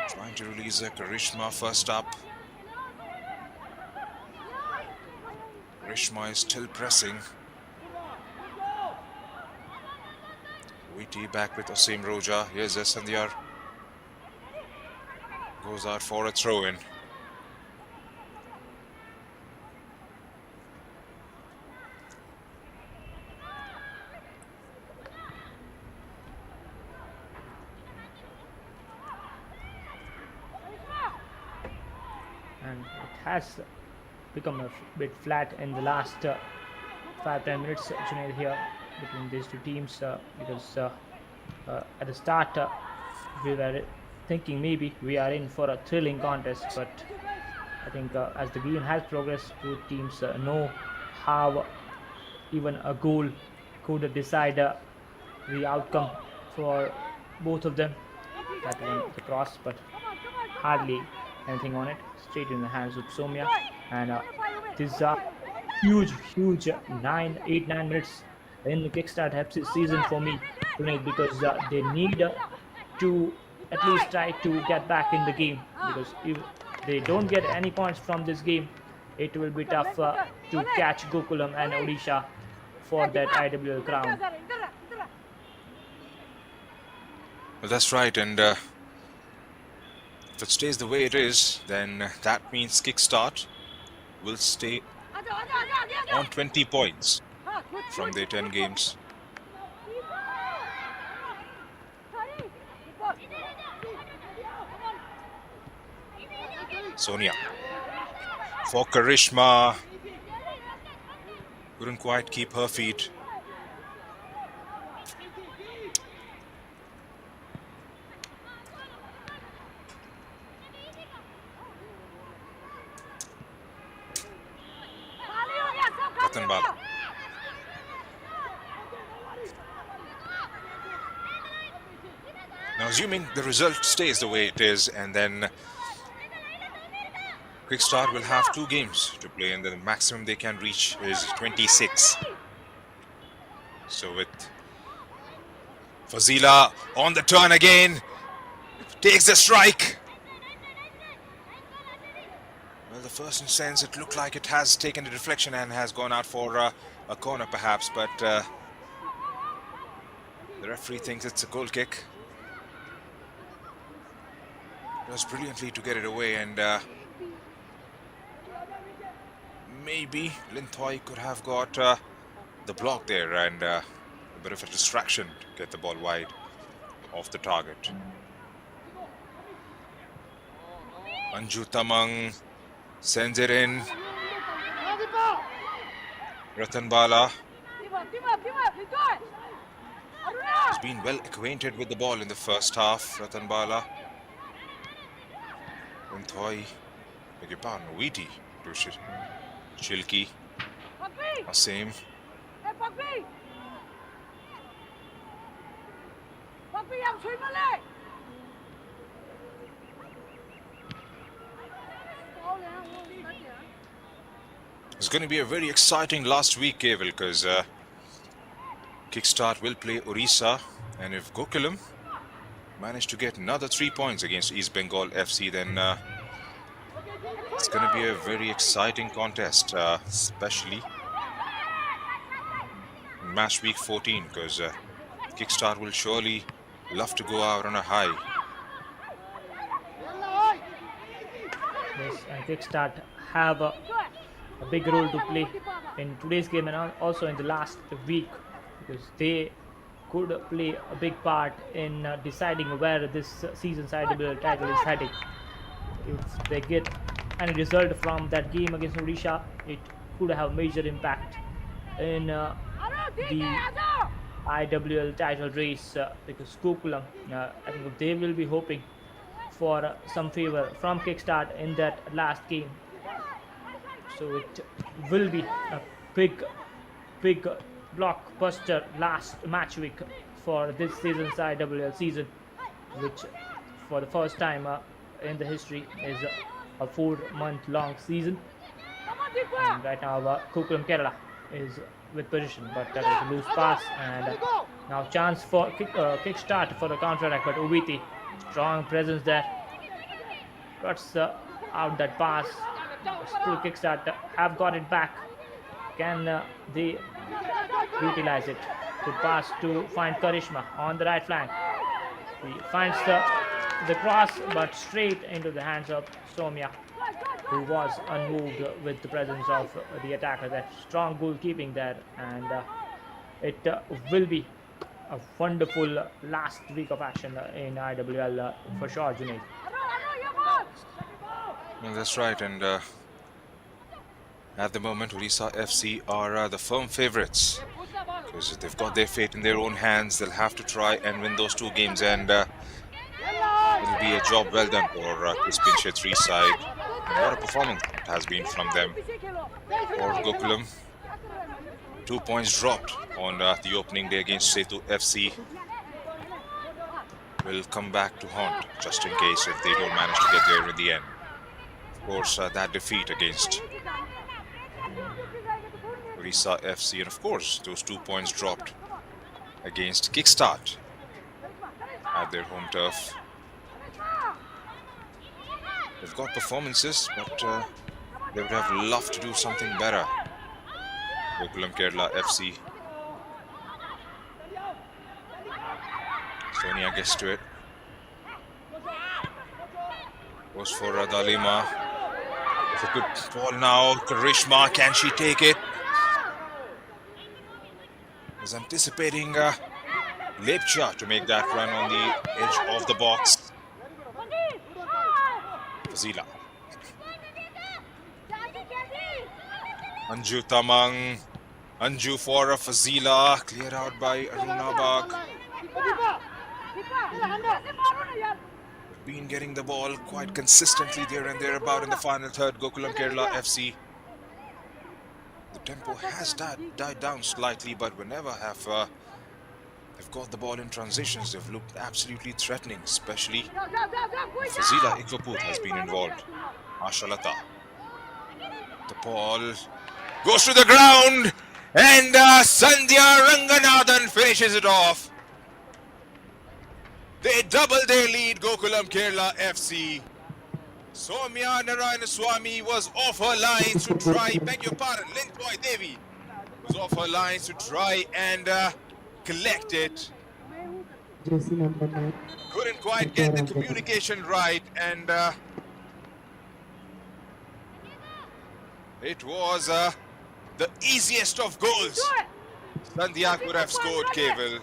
Trying to release Karishma first up. Karishma is still pressing. VT back with Asim Roja. Here's Sandhyar. Goes out for a throw-in. And it has become a bit flat in the last 5-10 minutes, Junaid, here between these two teams, because at the start we were thinking maybe we are in for a thrilling contest, but I think as the game has progressed, both teams know how even a goal could decide the outcome for both of them. That one, the cross, but hardly anything on it. Straight in the hands of Somya, and this is a huge 8-9 minutes in the Kickstart FC season for me tonight, because they need to at least try to get back in the game, because if they don't get any points from this game, it will be tough to catch Gokulam and Odisha for that IWL crown. Well, that's right, and if it stays the way it is, then that means Kickstart will stay on 20 points from their 10 games. Sonia for Karishma. Couldn't quite keep her feet. Bala. Now, assuming the result stays the way it is, and then Kickstart will have 2 games to play, and the maximum they can reach is 26. So with Fazila on the turn again, takes the strike. Well, the first instance, it looked like it has taken a deflection and has gone out for a corner perhaps, but the referee thinks it's a goal kick. Does brilliantly to get it away, and maybe Linthoi could have got the block there, and a bit of a distraction to get the ball wide off the target. Anju Tamang sends it in. Ratan Bala has been well acquainted with the ball in the first half. Ratan Bala. Linthoi, beg your pardon, Weety to Chilki. Asim. It's going to be a very exciting last week, Keval, because Kickstart will play Orissa, and if Gokulam manage to get another 3 points against East Bengal FC, then it's going to be a very exciting contest, especially in match week 14, because Kickstart will surely love to go out on a high. Yes, and Kickstart have a big role to play in today's game and also in the last week, because they could play a big part in deciding where this season's IWL title is heading. If they get any result from that game against Odisha, it could have major impact in the IWL title race, because Gokulam, I think they will be hoping for some favor from Kickstart in that last game. So it will be a big blockbuster last match week for this season's IWL season, which for the first time in the history is a 4-month-long season. And right now, Gokulam Kerala is with position, but that is a loose pass, and now chance for kickstart for the counter-attack, but Ubiti, strong presence there, cuts out that pass. Still kickstart have got it back. Can they utilize it? Good pass to find Karishma on the right flank. He finds the cross, but straight into the hands of Somya, who was unmoved with the presence of the attacker. That strong goalkeeping there, and it will be a wonderful last week of action in IWL for sure, Junaid. Well, that's right, and at the moment, Orissa FC are the firm favourites, because they've got their fate in their own hands. They'll have to try and win those 2 games, and it'll be a job well done for Crispin Chetri's side. And what a performance it has been from them. For Gokulam, 2 points dropped on the opening day against Setu FC will come back to haunt, just in case if they don't manage to get there in the end. Of course, that defeat against Orissa FC, and of course those 2 points dropped against Kickstart at their home turf. They've got performances, but they would have loved to do something better. Gokulam Kerala FC. Sonia gets to it. Goes for Dalima. It's a good ball now. Karishma, can she take it? Was anticipating Lepcha to make that run on the edge of the box. Fazila. Anju Tamang. Anju for Fazila. Cleared out by Aruna Bag. Been getting the ball quite consistently there and thereabout in the final third. Gokulam Kerala FC. The tempo has died down slightly, but whenever they've got the ball in transitions, they've looked absolutely threatening, especially Fazila Ikvaput has been involved. Ashalata. The ball goes to the ground, and Sandhya Ranganathan finishes it off. They double their lead, Gokulam Kerala FC. Soumya Narayanaswamy was off her lines to try, beg your pardon, Lintoy Devi was off her lines to try and collect it. Couldn't quite get the communication right, and it was the easiest of goals Sandhya could have scored, Keval.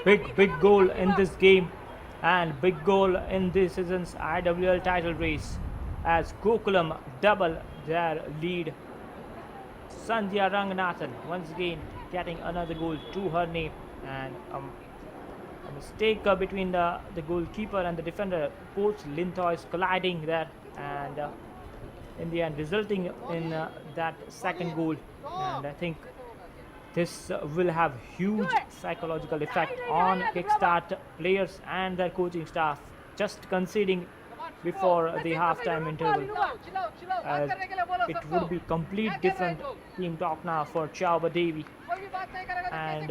Big goal in this game, and big goal in this season's IWL title race, as Gokulam double their lead. Sandhya Ranganathan once again getting another goal to her name, and a mistake between the goalkeeper and the defender, both Lintoys colliding there, and in the end resulting in that second goal. And I think this will have huge psychological effect on Kickstart players and their coaching staff, just conceding before the halftime interval. It would be complete different team talk now for Chauba Devi and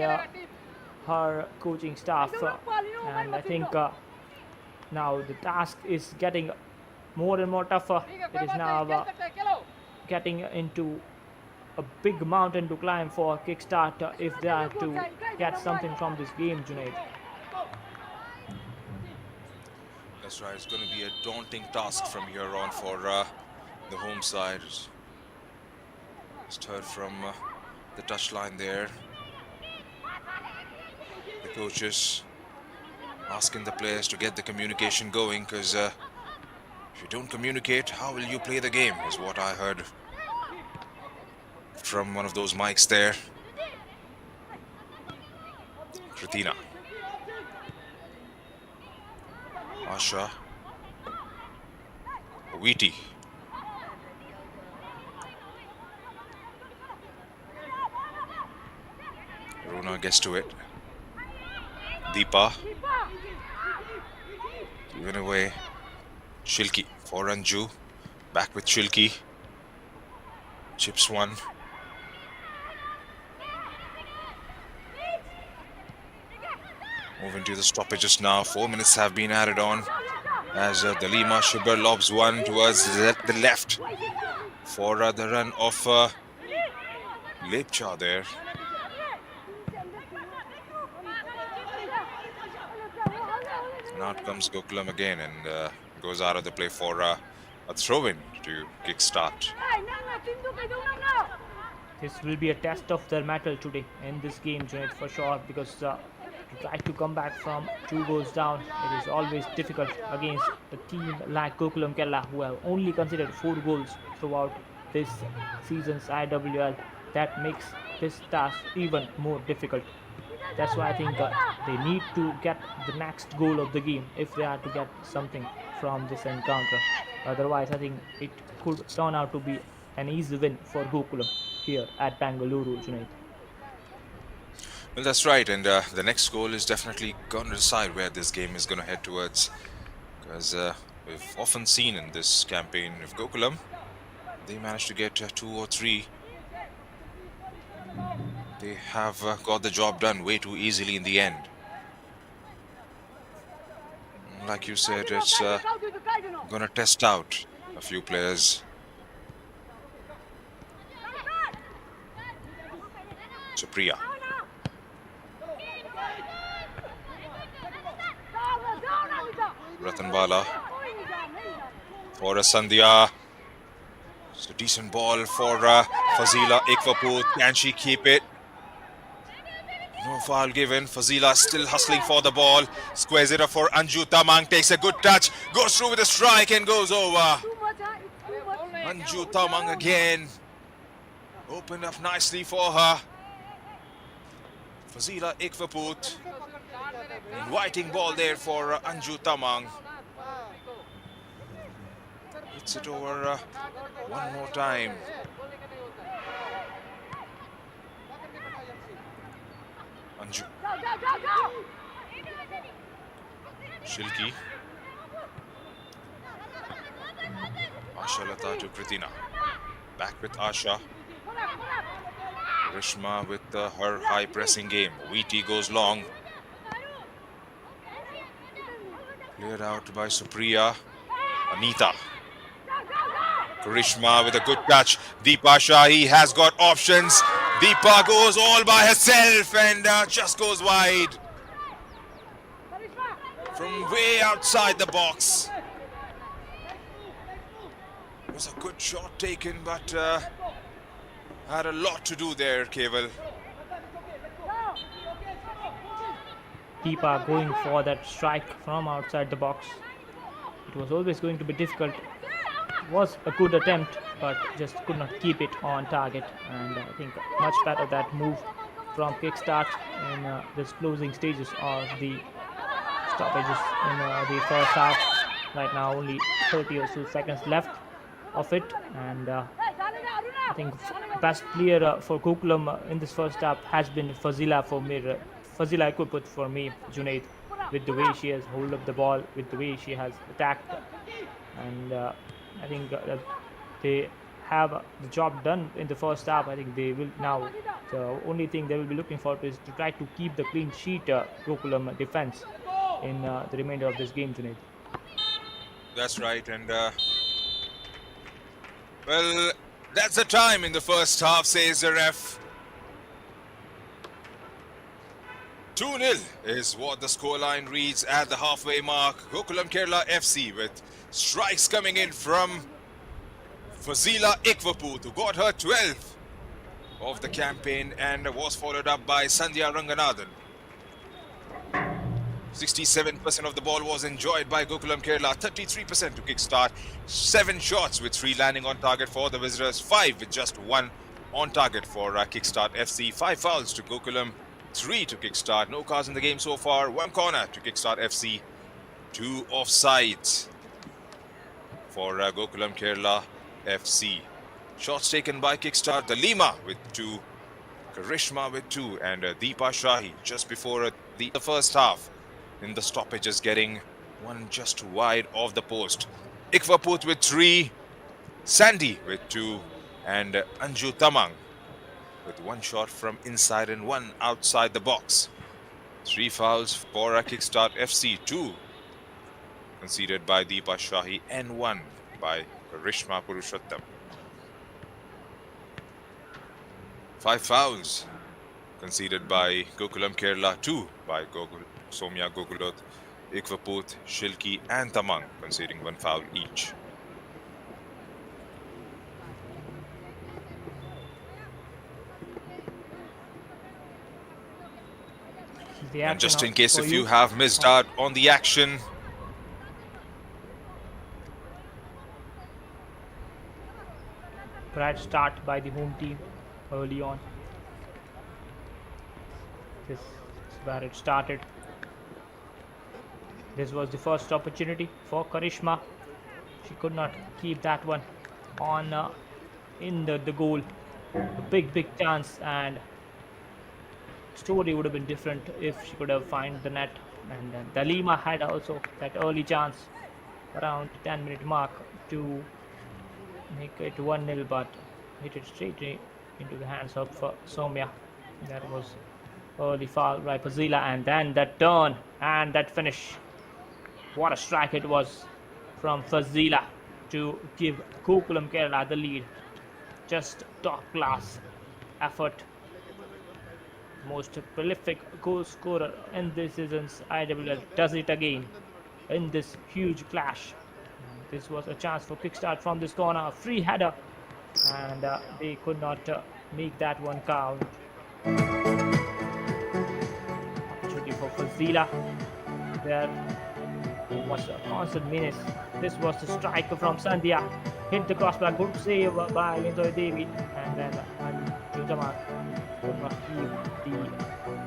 her coaching staff, and I think now the task is getting more and more tougher. It is now getting into a big mountain to climb for Kickstart if they are to get something from this game, Junaid. That's right, it's going to be a daunting task from here on for the home side. Just heard from the touchline there. The coaches asking the players to get the communication going, because if you don't communicate, how will you play the game, is what I heard from one of those mics there. Kritina. Asha. Wheaty. Runa gets to it. Deepa. Given away Shilki for Anju. Back with Shilki. Chips one. Moving to the stoppages now. 4 minutes have been added on as Dalima Shibber lobs one towards the left for the run of Lepcha there. And out comes Gokulam again and goes out of the play for a throw-in to Kickstart. This will be a test of their mettle today in this game, Junaid, for sure, because to try to come back from 2 goals down, it is always difficult against a team like Gokulam Kerala, who have only considered 4 goals throughout this season's IWL. That makes this task even more difficult. That's why I think they need to get the next goal of the game if they are to get something from this encounter. Otherwise, I think it could turn out to be an easy win for Gokulam here at Bangalore, Junaid. Well, that's right, and the next goal is definitely going to decide where this game is going to head towards, because we've often seen in this campaign of Gokulam, they managed to get 2 or 3. They have got the job done way too easily in the end. Like you said, it's going to test out a few players. Supriya. Ratanbala for a Sandhya. It's a decent ball for Fazila Ikvaput. Can she keep it? No foul given. Fazila still hustling for the ball. Squares it up for Anju Tamang. Takes a good touch. Goes through with a strike and goes over. Anju Tamang again. Opened up nicely for her. Fazila Ikvaput. Inviting ball there for Anju Tamang. Hits it over one more time. Anju. Shilki. Asha Lata to Kritina. Back with Asha. Rishma with her high pressing game. VT goes long. Cleared out by Supriya. Anita. Karishma with a good touch. Deepa Shahi has got options. Deepa goes all by herself and just goes wide. From way outside the box. It was a good shot taken, but had a lot to do there, Keval. Deepa going for that strike from outside the box. It was always going to be difficult. It was a good attempt, but just could not keep it on target. And I think much better that move from Kickstart in this closing stages of the stoppages in the first half. Right now, only 30 or so seconds left of it, and I think best player for Gokulam in this first half has been Fazila for me. Fazila Ikvaput for me, Junaid, with the way she has hold up the ball, with the way she has attacked, and I think they have the job done in the first half. I think they will now. The only thing they will be looking for is to try to keep the clean sheet Gokulam defense in the remainder of this game, Junaid. That's right, and well, that's the time in the first half, says the ref. 2-0 is what the scoreline reads at the halfway mark. Gokulam Kerala FC with strikes coming in from Fazila Ikvaput, who got her 12th of the campaign and was followed up by Sandhya Ranganathan. 67% of the ball was enjoyed by Gokulam Kerala, 33% to Kickstart, 7 shots with 3 landing on target for the visitors, 5 with just 1 on target for Kickstart FC, 5 fouls to Gokulam, 3 to Kickstart, no cars in the game so far, 1 corner to Kickstart FC, 2 offsides for Gokulam Kerala FC. Shots taken by Kickstart, Dalima with 2, Karishma with 2, and Deepa Shahi just before the first half in the stoppages, getting one just wide of the post. Ikvaput with 3, Sandy with 2, and Anju Tamang with 1 shot from inside and 1 outside the box. 3 fouls for a Kickstart FC, 2 conceded by Deepa Shahi and 1 by Karishma Purushottam. 5 fouls conceded by Gokulam Kerala, 2 by Somya Gogulot, Ikvaput, Shilki and Tamang conceding 1 foul each. The And action just in case for if you have missed out on the action, bright start by the home team early on. This is where it started. This was the first opportunity for Karishma. She could not keep that one on in the goal. A big chance, and story would have been different if she could have found the net. And Dalima had also that early chance around 10-minute mark to make it 1-0, but hit it straight into the hands of Somya. That was early foul by Fazila, and then that turn and that finish. What a strike it was from Fazila to give Gokulam Kerala the lead. Just top class effort. Most prolific goal scorer in this season's IWL does it again in this huge clash. This was a chance for Kickstart from this corner, a free header, and they could not make that one count. Opportunity for Fazila. There was a constant menace. This was the striker from Sandhya. Hit the crossbar, good save by Lindoy Devi, and then Jutama could not keep the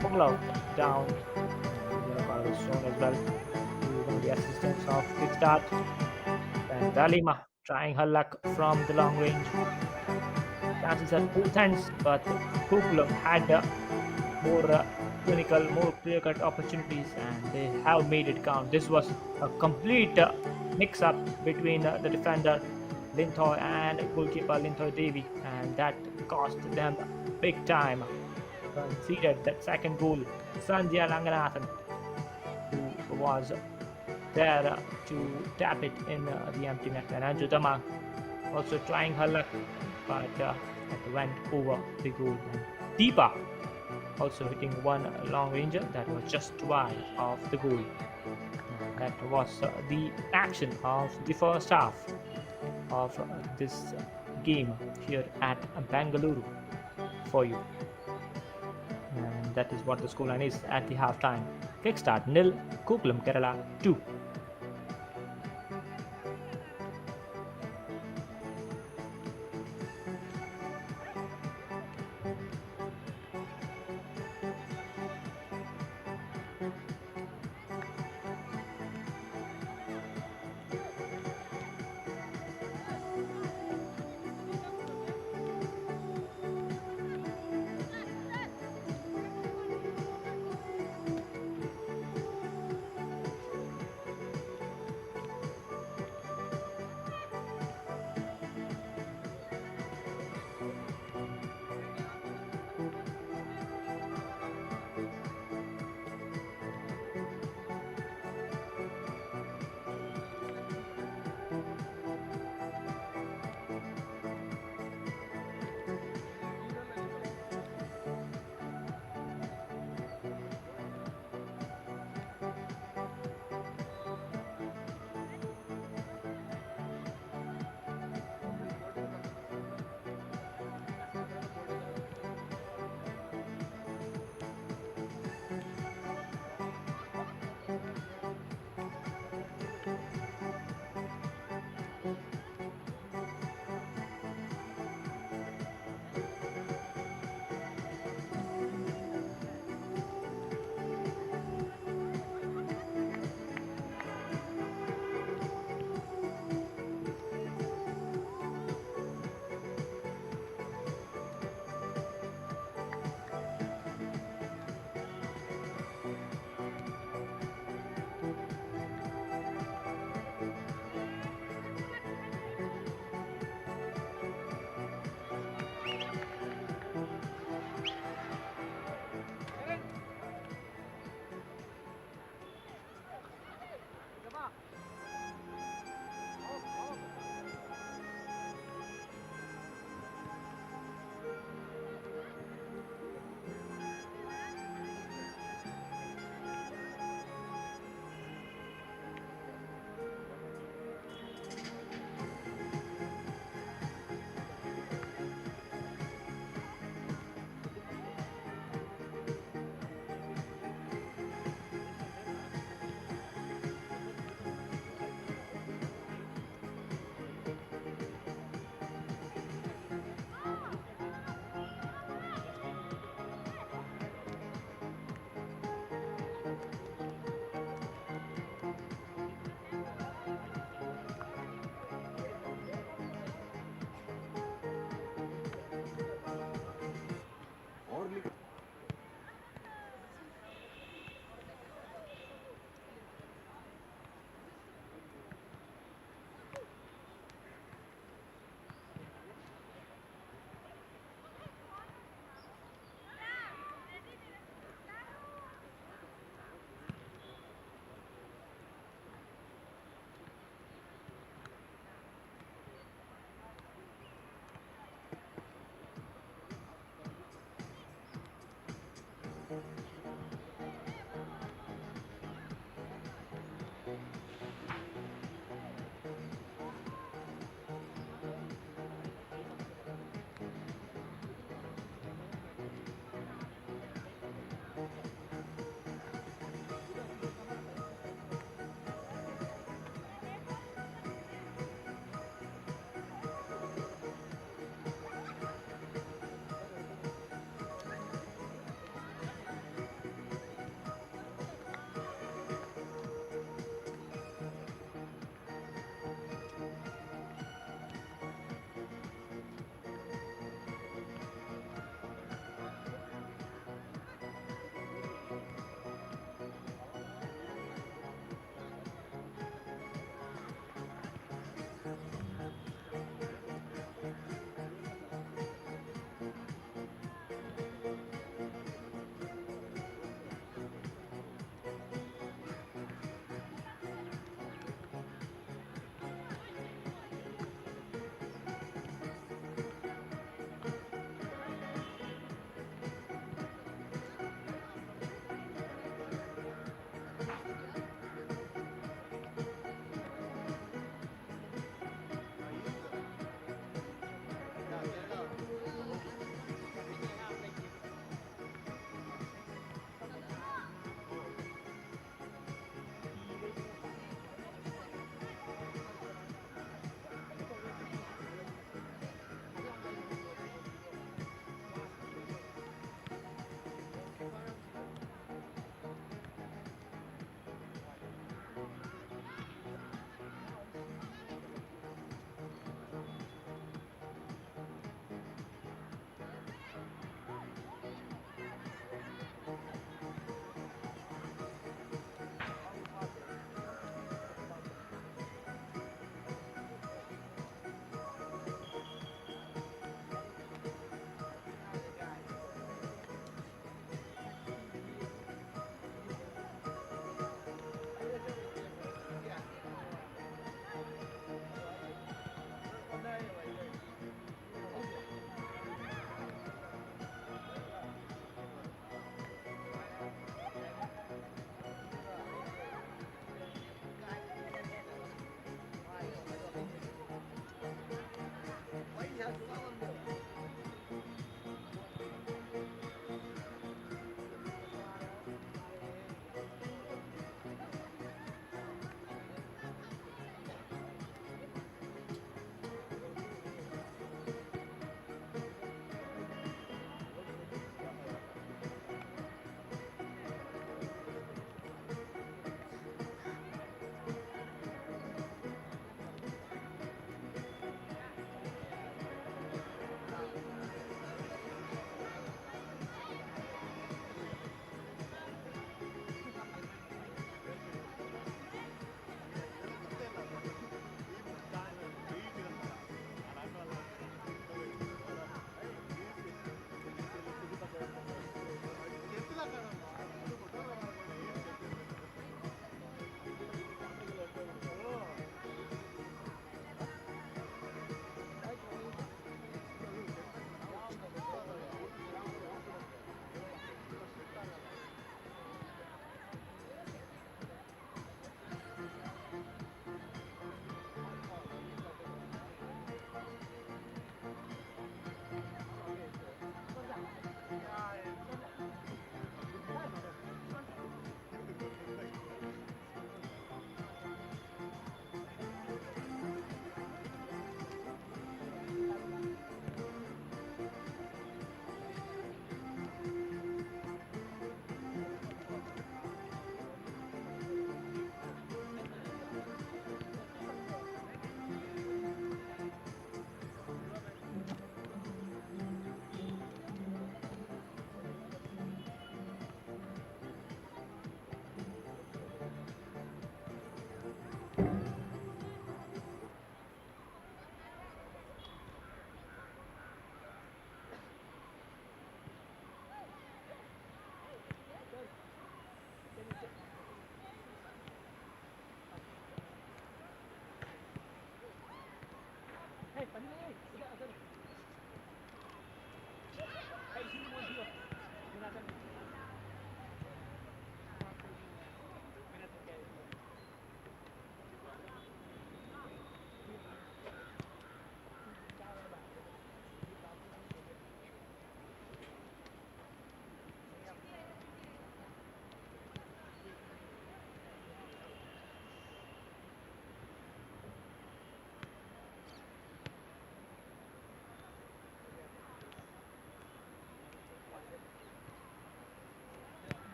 pull-out down. The ball was shown as well to the assistance of Kickstart. And Dalima trying her luck from the long range. Chances at both ends, but Gokulam had more clinical, more clear-cut opportunities, and they have made it count. This was a complete mix-up between the defender Linthoy and goalkeeper Linthoy Devi, and that cost them big time. Conceded that second goal. Sandhya Ranganathan, who was there to tap it in the empty net, and Anju Tamang also trying her luck, but it went over the goal. And Deepa also hitting one long ranger that was just wide of the goal. That was the action of the first half of this game here at Bangalore for you. And that is what the scoreline is at the halftime. Kickstart 0, Gokulam Kerala 2.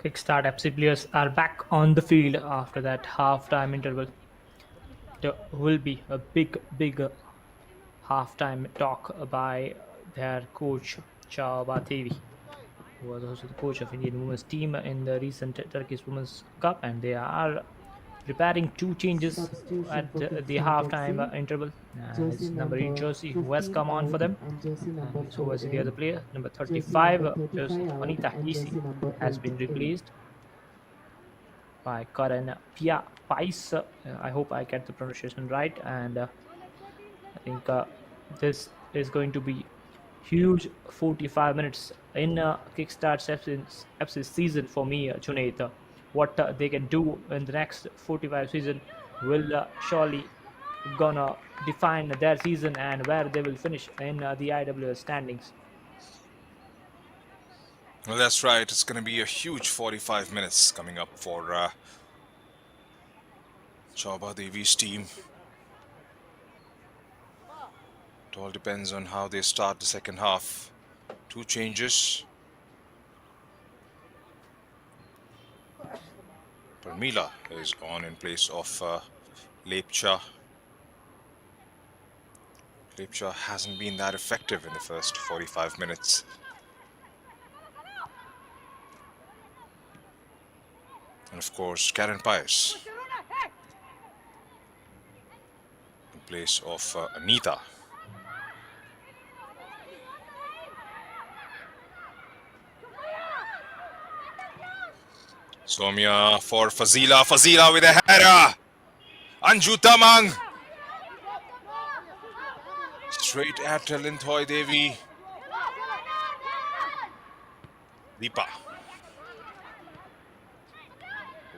Kickstart FC players are back on the field after that half-time interval. There will be a big half-time talk by their coach Chava Devi, who was also the coach of Indian women's team in the recent Turkish Women's Cup, and they are preparing two changes at the half-time interval. It's number 8 jersey who has come on for them, and so was the other player. Number 35 jersey Anita Isi has been replaced by Karen Pia Pais. I hope I get the pronunciation right, and I think this is going to be huge 45 minutes in Kickstart's FC season for me, Junaid. What they can do in the next 45 season will surely gonna define their season and where they will finish in the IWL standings. Well, that's right. It's going to be a huge 45 minutes coming up for Chauba Devi's team. It all depends on how they start the second half. Two changes. Parmila is on in place of Lepcha. Lepcha hasn't been that effective in the first 45 minutes. And of course, Karen Pius in place of Anita. Somya for Fazila. Fazila with a header. Anju Tamang. Straight at Linthoy Devi. Deepa.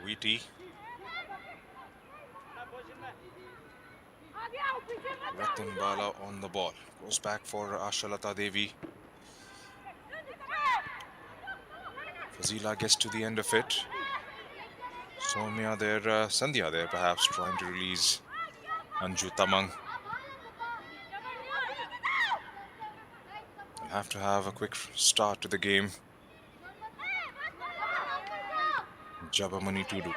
Wheaty. Ratan Bala on the ball. Goes back for Ashalata Devi. Fazila gets to the end of it. Somya there, Sandhya there perhaps trying to release Anju Tamang. They'll have to have a quick start to the game. Jabamani Tudu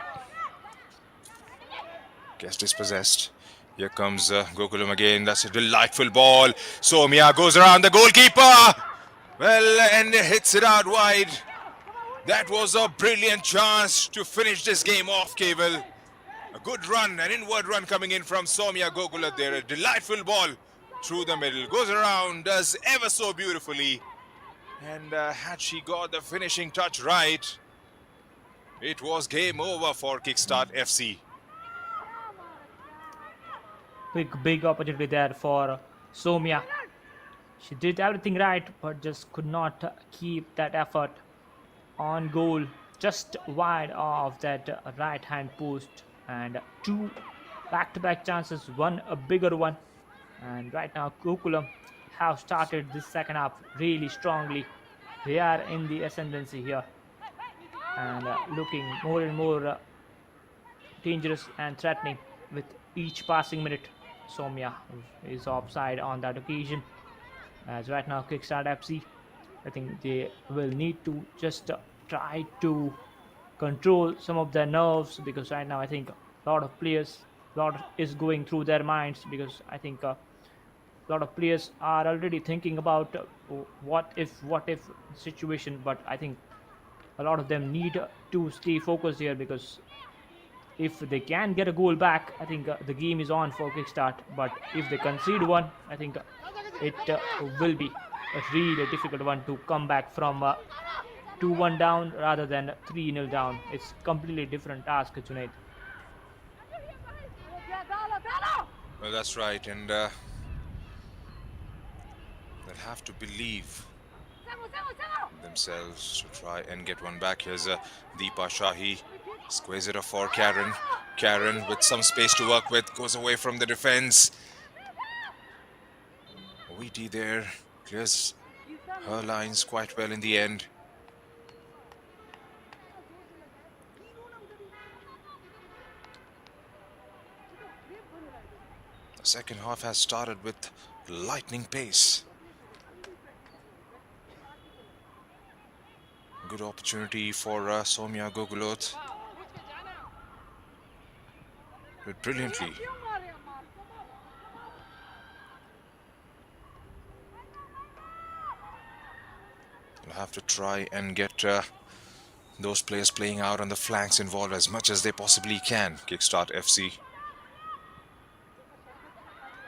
gets dispossessed. Here comes Gokulam again. That's a delightful ball. Somya goes around the goalkeeper. Well, and hits it out wide. That was a brilliant chance to finish this game off, Keval. A good run, an inward run coming in from Somya Gokula there. A delightful ball through the middle. Goes around, does ever so beautifully. And had she got the finishing touch right, it was game over for Kickstart FC. Big opportunity there for Somya. She did everything right, but just could not keep that effort on goal, just wide of that right hand post. And two back-to-back chances, one a bigger one. And right now Gokulam have started this second half really strongly. They are in the ascendancy here and looking more and more dangerous and threatening with each passing minute. Somya is offside on that occasion, as right now Kickstart FC, I think they will need to just try to control some of their nerves, because right now I think a lot is going through their minds, because I think a lot of players are already thinking about what if situation. But I think a lot of them need to stay focused here, because if they can get a goal back, I think the game is on for Kickstart. But if they concede one, I think it will be a really difficult one to come back from 2-1 down rather than 3-0 down. It's completely different task, Junaid. Well, that's right, and they'll have to believe in themselves to try and get one back. Here's Deepa Shahi, squares it off for Karen. Karen, with some space to work with, goes away from the defense. Wheaty there clears her lines quite well in the end. The second half has started with lightning pace. Good opportunity for Soumya Gogulot. Did brilliantly. We'll have to try and get those players playing out on the flanks involved as much as they possibly can. Kickstart FC.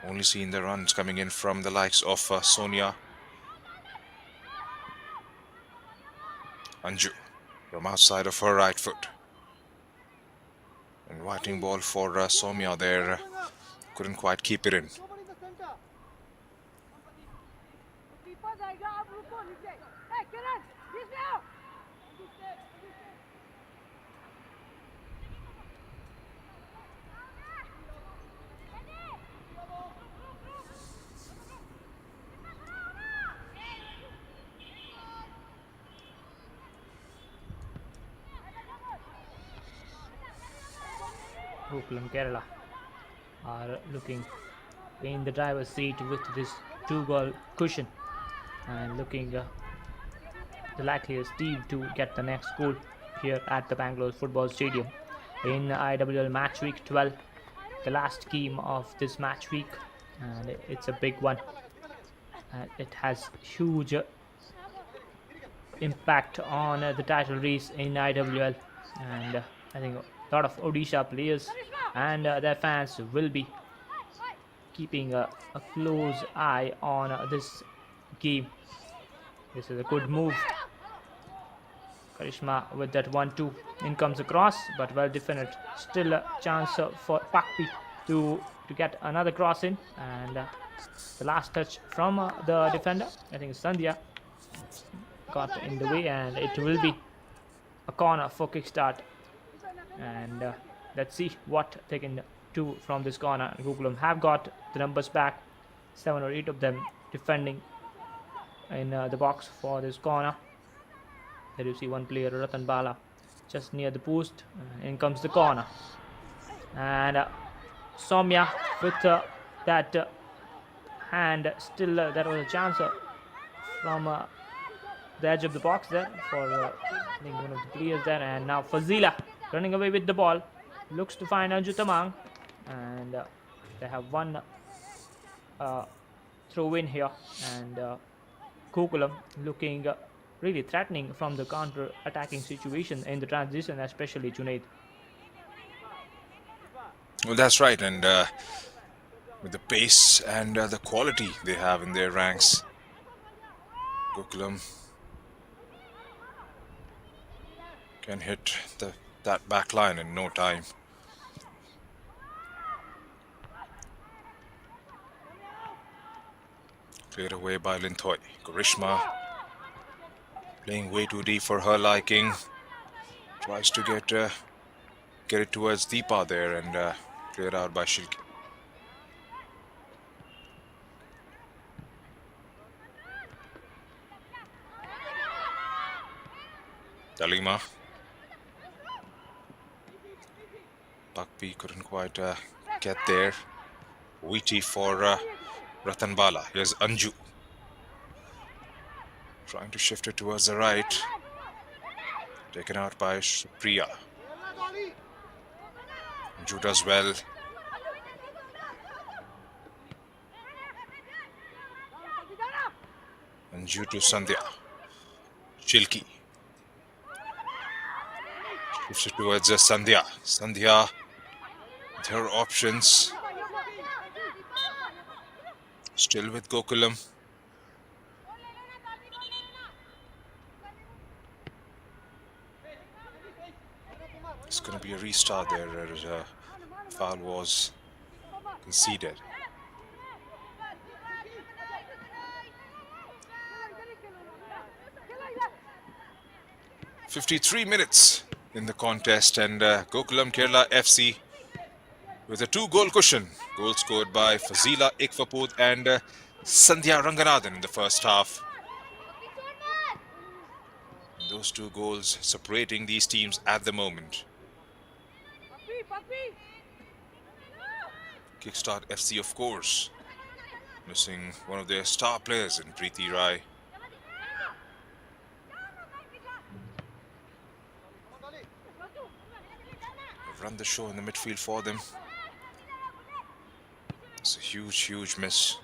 Only seen the runs coming in from the likes of Sonia. Anju from outside of her right foot. Inviting ball for Soumya there. Couldn't quite keep it in. Gokulam Kerala are looking in the driver's seat with this 2-goal cushion and looking the likeliest team to get the next goal here at the Bangalore Football Stadium in IWL match week 12, the last game of this match week, and it's a big one. It has huge impact on the title race in IWL, and I think a lot of Odisha players and their fans will be keeping a close eye on this game. This is a good move. Karishma with that 1-2. In comes across, but well defended. Still a chance for Pakpi to get another cross in, and the last touch from the defender, I think Sandhya, got in the way, and it will be a corner for Kickstart. And let's see what they can do from this corner. Gokulam have got the numbers back, 7 or 8 of them defending in the box for this corner. There you see one player, Ratan Bala, just near the post. In comes the corner, and Soumya with that hand. Still there was a chance from the edge of the box there for I think one of the players there. And now Fazila running away with the ball, looks to find Anju Tamang, and they have one throw in here, and Gokulam looking really threatening from the counter attacking situation in the transition, especially Junaid. Well, that's right, and with the pace and the quality they have in their ranks, Gokulam can hit that back line in no time. Cleared away by Linthoi. Karishma playing way too deep for her liking. Tries to get it towards Deepa there, and cleared out by Shilki. Dalima. Pakpi couldn't quite get there. Wheaty for Ratan Bala. Here's Anju. Trying to shift it towards the right. Taken out by Priya. Anju does well. Anju to Sandhya. Shilki. Push it towards Sandhya. Sandhya, their options. Still with Gokulam. It's going to be a restart there. Foul was conceded. 53 minutes in the contest, and Gokulam Kerala FC with a 2-goal cushion. Goal scored by Fazila Ikfaput and Sandhya Ranganathan in the first half. Those 2 goals separating these teams at the moment. Kickstart FC, of course, missing one of their star players in Preeti Rai. They've run the show in the midfield for them. It's a huge miss.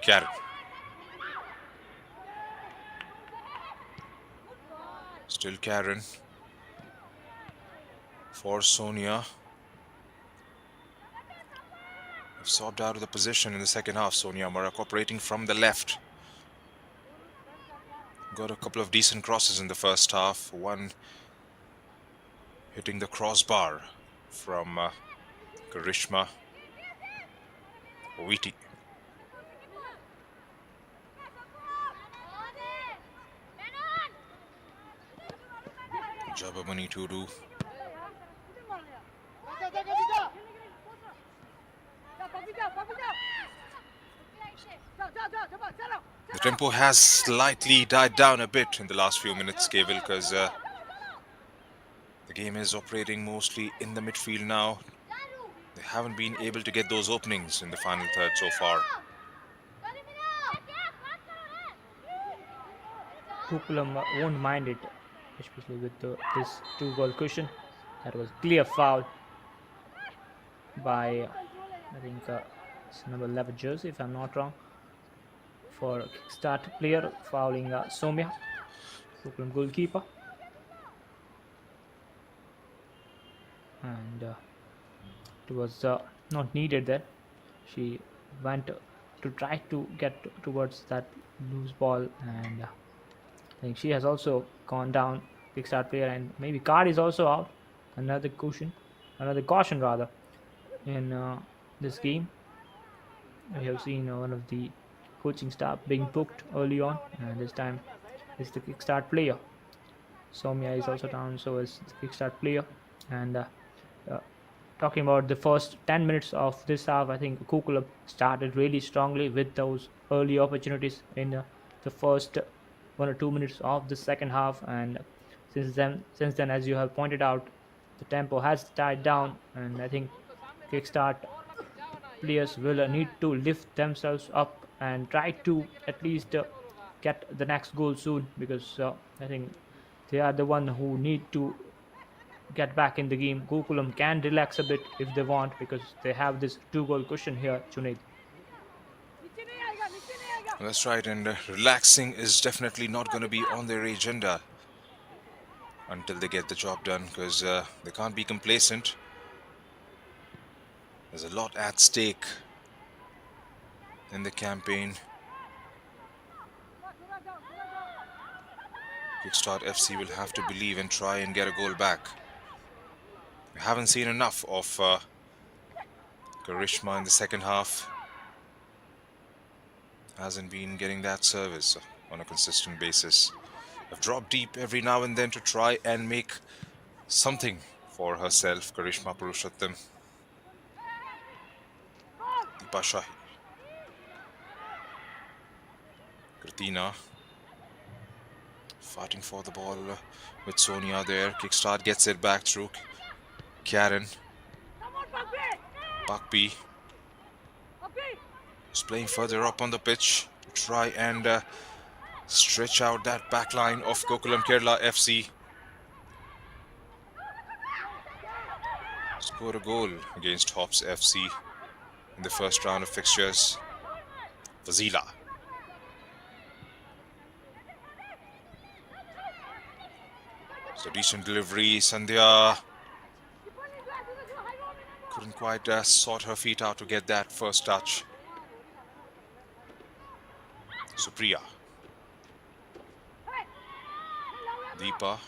Karen. Still Karen. For Sonia. They've sobbed out of the position in the second half. Sonia Marak operating from the left. Got a couple of decent crosses in the first half. One hitting the crossbar from Karishma Oviti. Jabamani Tudu. The tempo has slightly died down a bit in the last few minutes, Kevil, because the game is operating mostly in the midfield now. They haven't been able to get those openings in the final third so far. Gokulam won't mind it, especially with this 2-goal cushion. That was clear foul by, I think, it's number 11 jersey, if I'm not wrong, for Kickstart player fouling Somya, Gokulam goalkeeper. And it was not needed there. She went to try to get towards that loose ball, and I think she has also gone down, Kickstart player, and maybe card is also out. Another caution rather, in this game. We have seen one of the coaching staff being booked early on, and this time it's the Kickstart player. Soumya is also down, so is the Kickstart player. And talking about the first 10 minutes of this half, I think Gokulam started really strongly with those early opportunities in the first 1 or 2 minutes of the second half, and since then, as you have pointed out, the tempo has died down, and I think Kickstart players will need to lift themselves up and try to at least get the next goal soon, because I think they are the one who need to get back in the game. Gokulam can relax a bit if they want, because they have this 2-goal cushion here, Junaid. That's right, and relaxing is definitely not going to be on their agenda until they get the job done, because they can't be complacent. There's a lot at stake in the campaign. Kickstart FC will have to believe and try and get a goal back. We haven't seen enough of Karishma in the second half. Hasn't been getting that service on a consistent basis. Have dropped deep every now and then to try and make something for herself, Karishma Purushottam. Deepa Shahi. Kritina fighting for the ball with Sonia there. Kickstart gets it back through Karen. Bakpi is playing further up on the pitch to try and stretch out that back line of Gokulam Kerala FC. Scored a goal against Hops FC in the first round of fixtures. Fazila. It's a decent delivery. Sandhya couldn't quite sort her feet out to get that first touch. Supriya. Deepa.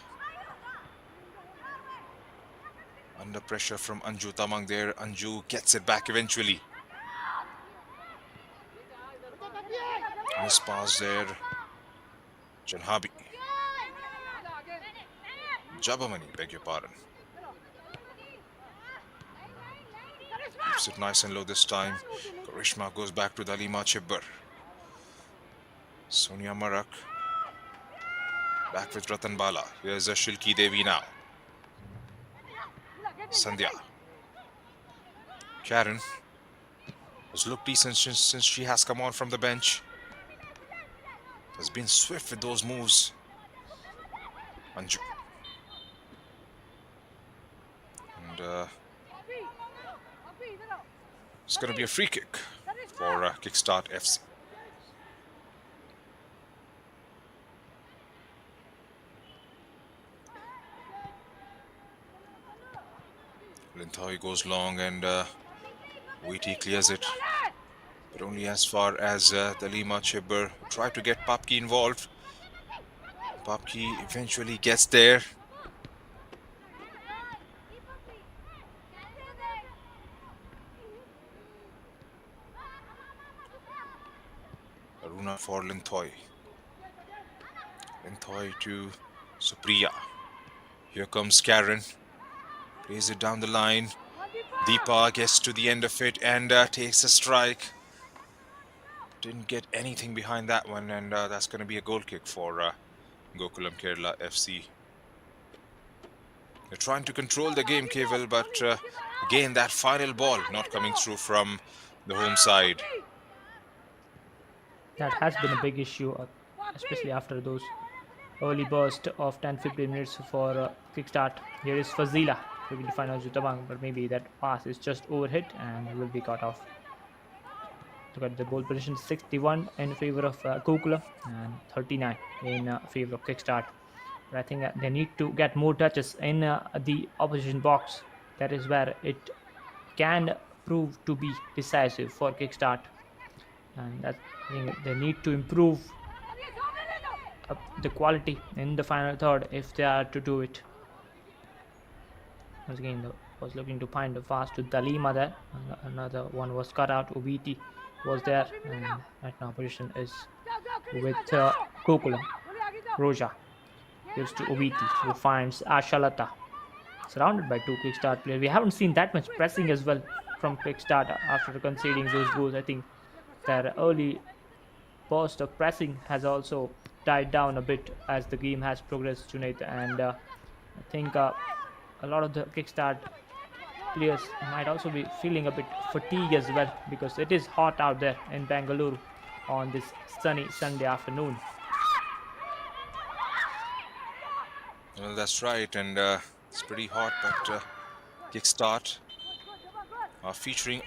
Under pressure from Anju Tamang there. Anju gets it back eventually. Miss pass there. Janhabi. Jabamani, beg your pardon. Keeps it nice and low this time. Karishma goes back to Dalima Chibbar. Sonia Marak. Back with Ratan Bala. Here's a Shilki Devi now. Sandhya. Karen has looked decent since she has come on from the bench. Has been swift with those moves. Anju. And it's going to be a free kick for Kickstart FC. Linthoi goes long and Wheaty clears it. But only as far as Dalima Chibber tried to get Papki involved. Papki eventually gets there. Aruna for Linthoi. Linthoi to Supriya. Here comes Karen. Plays it down the line. Deepa gets to the end of it and takes a strike. Didn't get anything behind that one, and that's going to be a goal kick for Gokulam Kerala FC. They're trying to control the game, Keval, but again, that final ball not coming through from the home side. That has been a big issue, especially after those early burst of 10-15 minutes for Kickstart. Here is Fazila looking to find Anju Tamang, but maybe that pass is just overhit and will be cut off. Look at the ball position, 61 in favor of Gokulam and 39 in favor of Kickstart. But I think they need to get more touches in the opposition box. That is where it can prove to be decisive for Kickstart. And I think they need to improve the quality in the final third if they are to do it. Once again, was looking to find a pass to Dalima there. Another one was cut out. Ubiti was there, and right now position is with Gokulam. Roja gives to Ubiti, who finds Ashalata. Surrounded by two Kickstart players. We haven't seen that much pressing as well from Kickstart after conceding those goals. I think their early burst of pressing has also died down a bit as the game has progressed, Junaid, and I think a lot of the Kickstart players might also be feeling a bit fatigued as well, because it is hot out there in Bangalore on this sunny Sunday afternoon. Well, that's right, and it's pretty hot, but Kickstart are featuring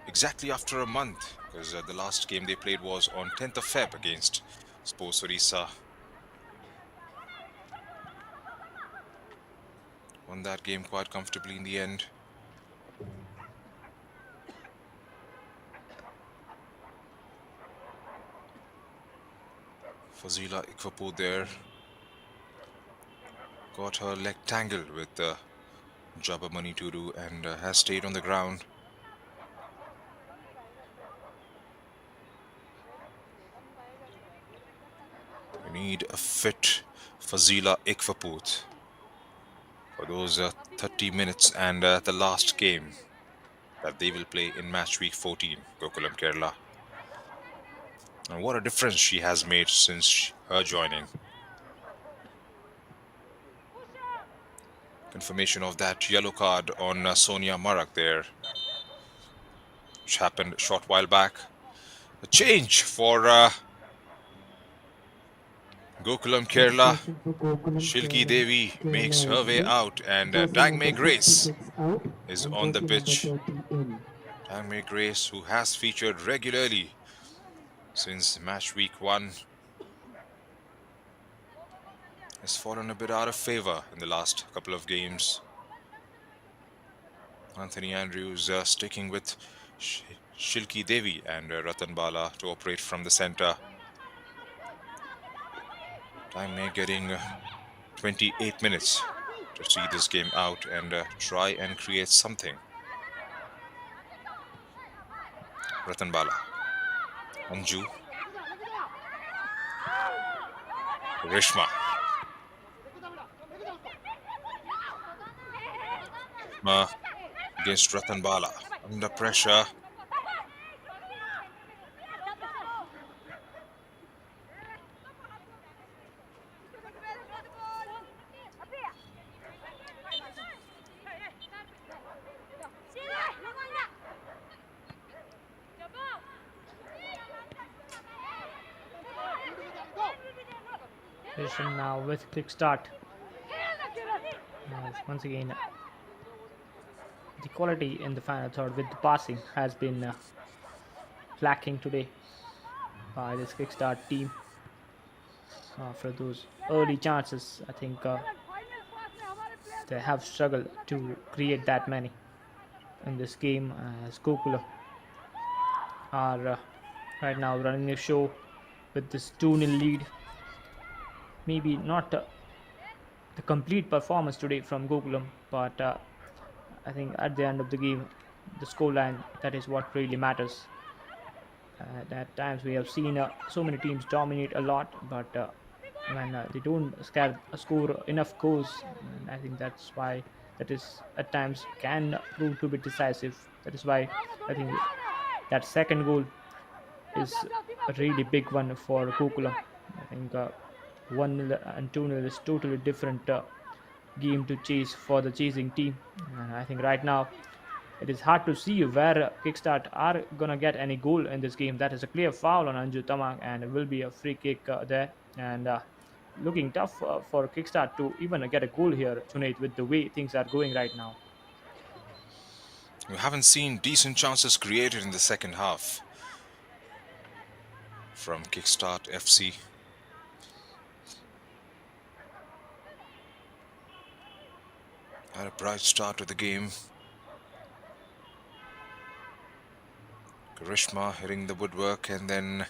exactly after a month, because the last game they played was on 10th of Feb against Sports Orissa. Won that game quite comfortably in the end. Fazila Ikwapu there got her leg tangled with Jabamani Turu and has stayed on the ground. We need a fit Fazila Ikwapu for those 30 minutes and the last game that they will play in match week 14, Gokulam Kerala. And what a difference she has made since her joining. Confirmation of that yellow card on Sonia Marak there, which happened a short while back. A change for Gokulam Kerala. Shilki Devi makes her way out, and Dangmei Grace is on the pitch. Dangmei Grace, who has featured regularly since match week 1. has fallen a bit out of favor in the last couple of games. Anthony Andrews sticking with Shilki Devi and Ratan Bala to operate from the center. Time may getting 28 minutes to see this game out and try and create something. Ratan Bala, Anju, Rishma. Against Ratan Bala, under pressure. Position now with Kickstart. Once again, the quality in the final third with the passing has been lacking today by this Kickstart team. After those early chances, I think they have struggled to create that many in this game, as Gokulam are right now running the show with this 2-0 lead. Maybe not the complete performance today from Gokulam, but I think at the end of the game, the scoreline, that is what really matters. At times we have seen so many teams dominate a lot, but when they don't score enough goals, and I think that's why that is at times can prove to be decisive. That is why I think that second goal is a really big one for Gokulam. I think 1-0 and 2-0 is totally different game to chase for the chasing team. And I think right now it is hard to see where Kickstart are gonna get any goal in this game. That is a clear foul on Anju Tamang, and it will be a free kick there. And looking tough for Kickstart to even get a goal here, Junaid, with the way things are going right now. We haven't seen decent chances created in the second half from Kickstart FC. Had a bright start to the game. Karishma hitting the woodwork and then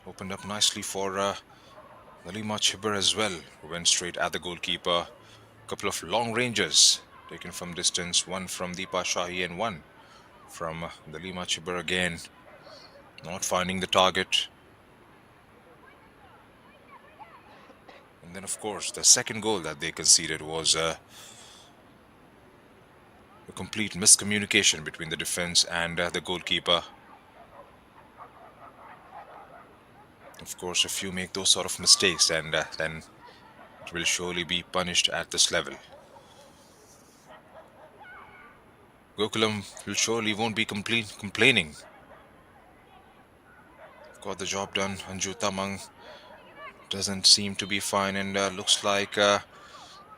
opened up nicely for Nalima Chibber as well, who went straight at the goalkeeper. A couple of long ranges taken from distance, one from Deepa Shahi and one from Nalima Chibber again, not finding the target. And then, of course, the second goal that they conceded was a complete miscommunication between the defense and the goalkeeper. Of course, if you make those sort of mistakes, and then it will surely be punished at this level. Gokulam will surely won't be complaining. Got the job done. Anju Tamang doesn't seem to be fine, and looks like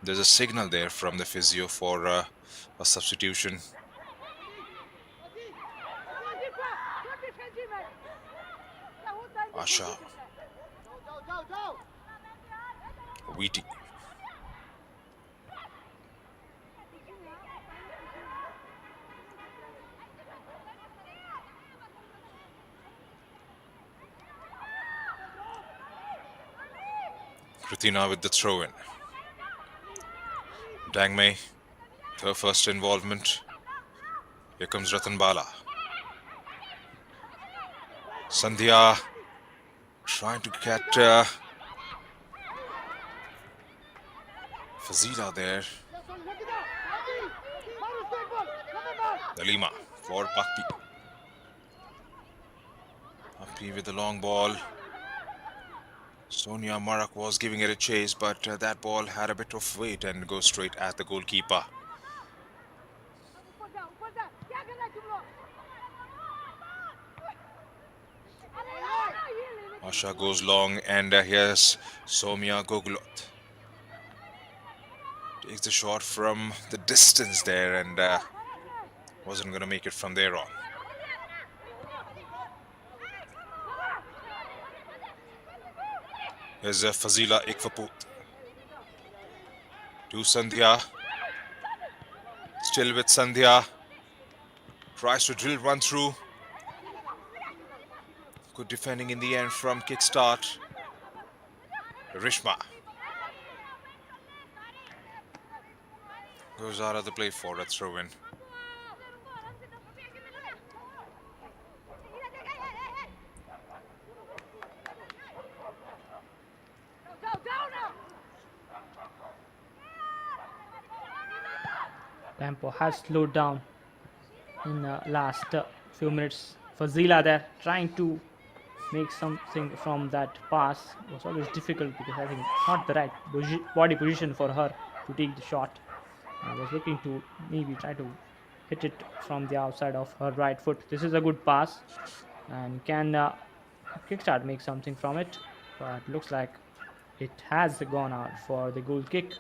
there's a signal there from the physio for a substitution. Asha. Weety. Kritina with the throw-in. Dangmei, her first involvement. Here comes Ratan Bala. Sandhya trying to get Fazila there. Dalima for Pakpi. Pakpi with the long ball. Sonia Marak was giving it a chase, but that ball had a bit of weight and goes straight at the goalkeeper. Asha goes long, and here's Somya Gogulot. Takes the shot from the distance there, and wasn't going to make it from there on. Here's Fazila Ikvaput to Sandhya. Still with Sandhya. Tries to drill one through. Good defending in the end from Kickstart. Rishma goes out of the play for a throw-in. Tempo has slowed down in the last few minutes. Fazila there trying to make something from that pass was always difficult because I think not the right body position for her to take the shot. I was looking to maybe try to hit it from the outside of her right foot. This is a good pass, and can Kickstart make something from it? But looks like it has gone out for the goal kick.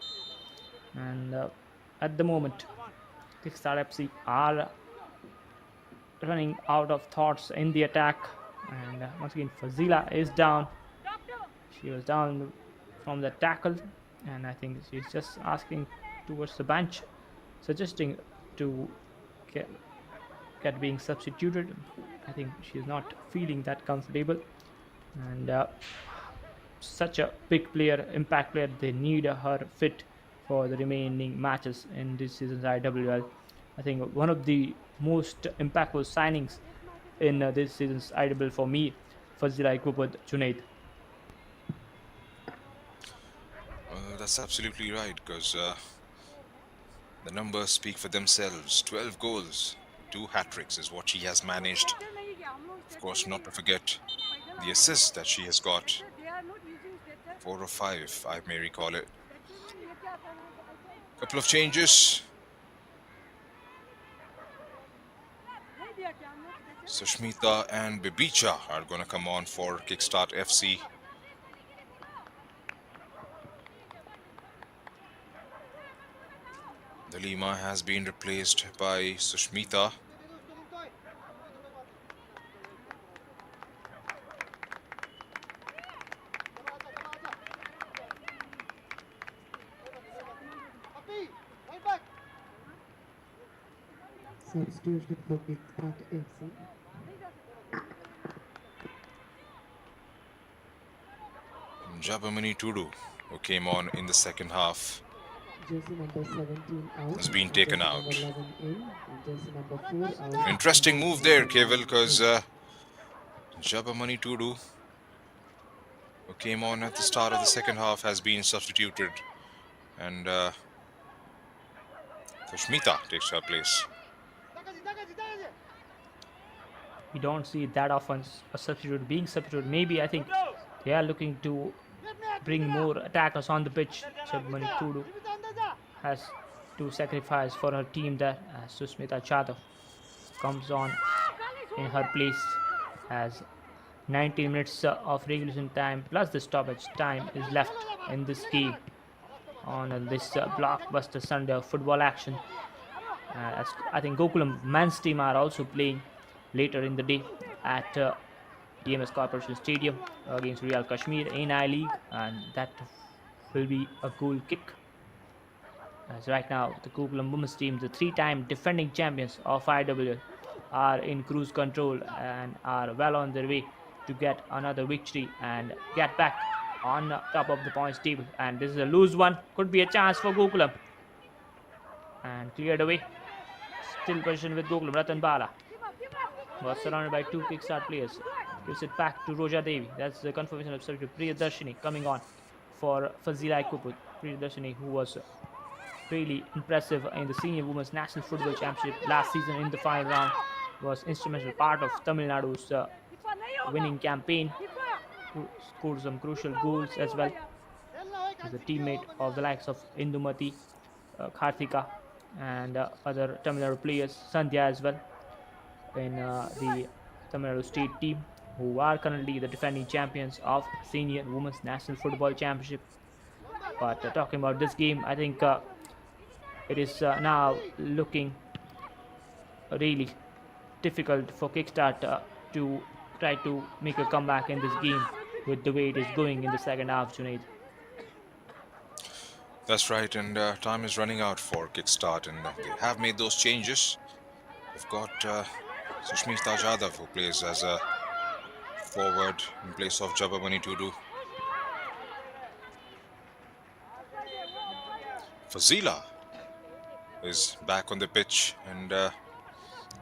And at the moment, Kickstart FC are running out of thoughts in the attack. And once again, Fazila is down. She was down from the tackle, and I think she's just asking towards the bench, suggesting to get being substituted. I think she's not feeling that comfortable, and such a big player, impact player, they need her fit for the remaining matches in this season's IWL. I think one of the most impactful signings in this season's IWL for me, Fazila Ikvaput Junaid. Well, that's absolutely right, because the numbers speak for themselves. 12 goals, 2 hat-tricks is what she has managed. Of course, not to forget the assists that she has got. 4 or 5, I may recall it. Couple of changes. Sushmita and Bibicha are going to come on for Kickstart FC. Dalima has been replaced by Sushmita. Substitution for Kickstart FC. Jabamani Tudu, who came on in the second half, Jersey number 17 out. has been taken Jersey out. number 11 in. And jersey number 4 out. Interesting move there, Keval, because Jabamani Tudu, who came on at the start of the second half, has been substituted, and Sushmita takes her place. We don't see that often a substitute being substituted. Maybe I think they are looking to bring more attackers on the pitch. Jabamani Tudu has to sacrifice for her team there as Susmita Chadha comes on in her place, as 19 minutes of regulation time plus the stoppage time is left in this game on this blockbuster Sunday of football action. As I think Gokulam men's team are also playing later in the day at DMS Corporation Stadium against Real Kashmir in I-League, and that will be a goal kick. As right now, the Gokulam women's team, the 3-time defending champions of IWL, are in cruise control and are well on their way to get another victory and get back on top of the points table. And this is a loose one, could be a chance for Gokulam, and cleared away. Still position with Gokulam. Ratan Bala was surrounded by 2 Kickstart players. Gives it back to Roja Devi. That's the confirmation of substitute. Priyadarshini coming on for Fazila Ikvaput. Priyadarshini, who was really impressive in the Senior Women's National Football Championship last season in the final round, was instrumental part of Tamil Nadu's winning campaign, who scored some crucial goals as well. He's a teammate of the likes of Indumati, Karthika, and other Tamil Nadu players, Sandhya as well, in the Tamil Nadu state team, who are currently the defending champions of Senior Women's National Football Championship. But talking about this game, I think it is now looking really difficult for Kickstart to try to make a comeback in this game with the way it is going in the second half, Junaid. That's right, and time is running out for Kickstart, and they have made those changes. They've got Sushmita Jadhav, who plays as a forward in place of Jabamani Tudu. Fazila is back on the pitch, and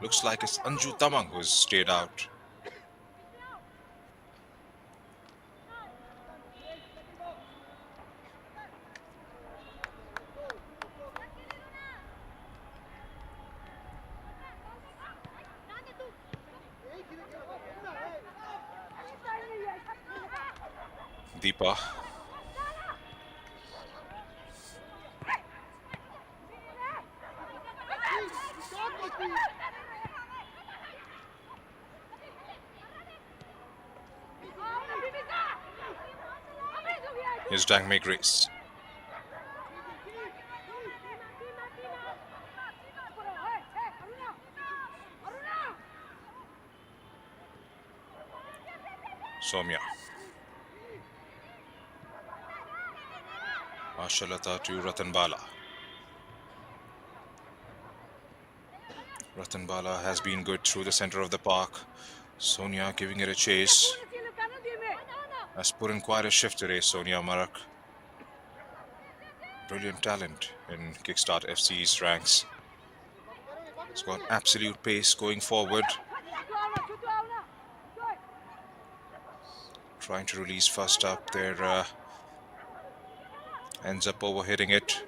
looks like it's Anju Tamang who's stayed out. Deepa. Here's Dangme Grace. Soumya. Ashalata to Ratanbala. Ratanbala has been good through the center of the park. Sonia giving it a chase. Has put in quite a shift today, Sonia Marak. Brilliant talent in Kickstart FC's ranks. It's got absolute pace going forward. Trying to release first up there. Ends up overhitting it.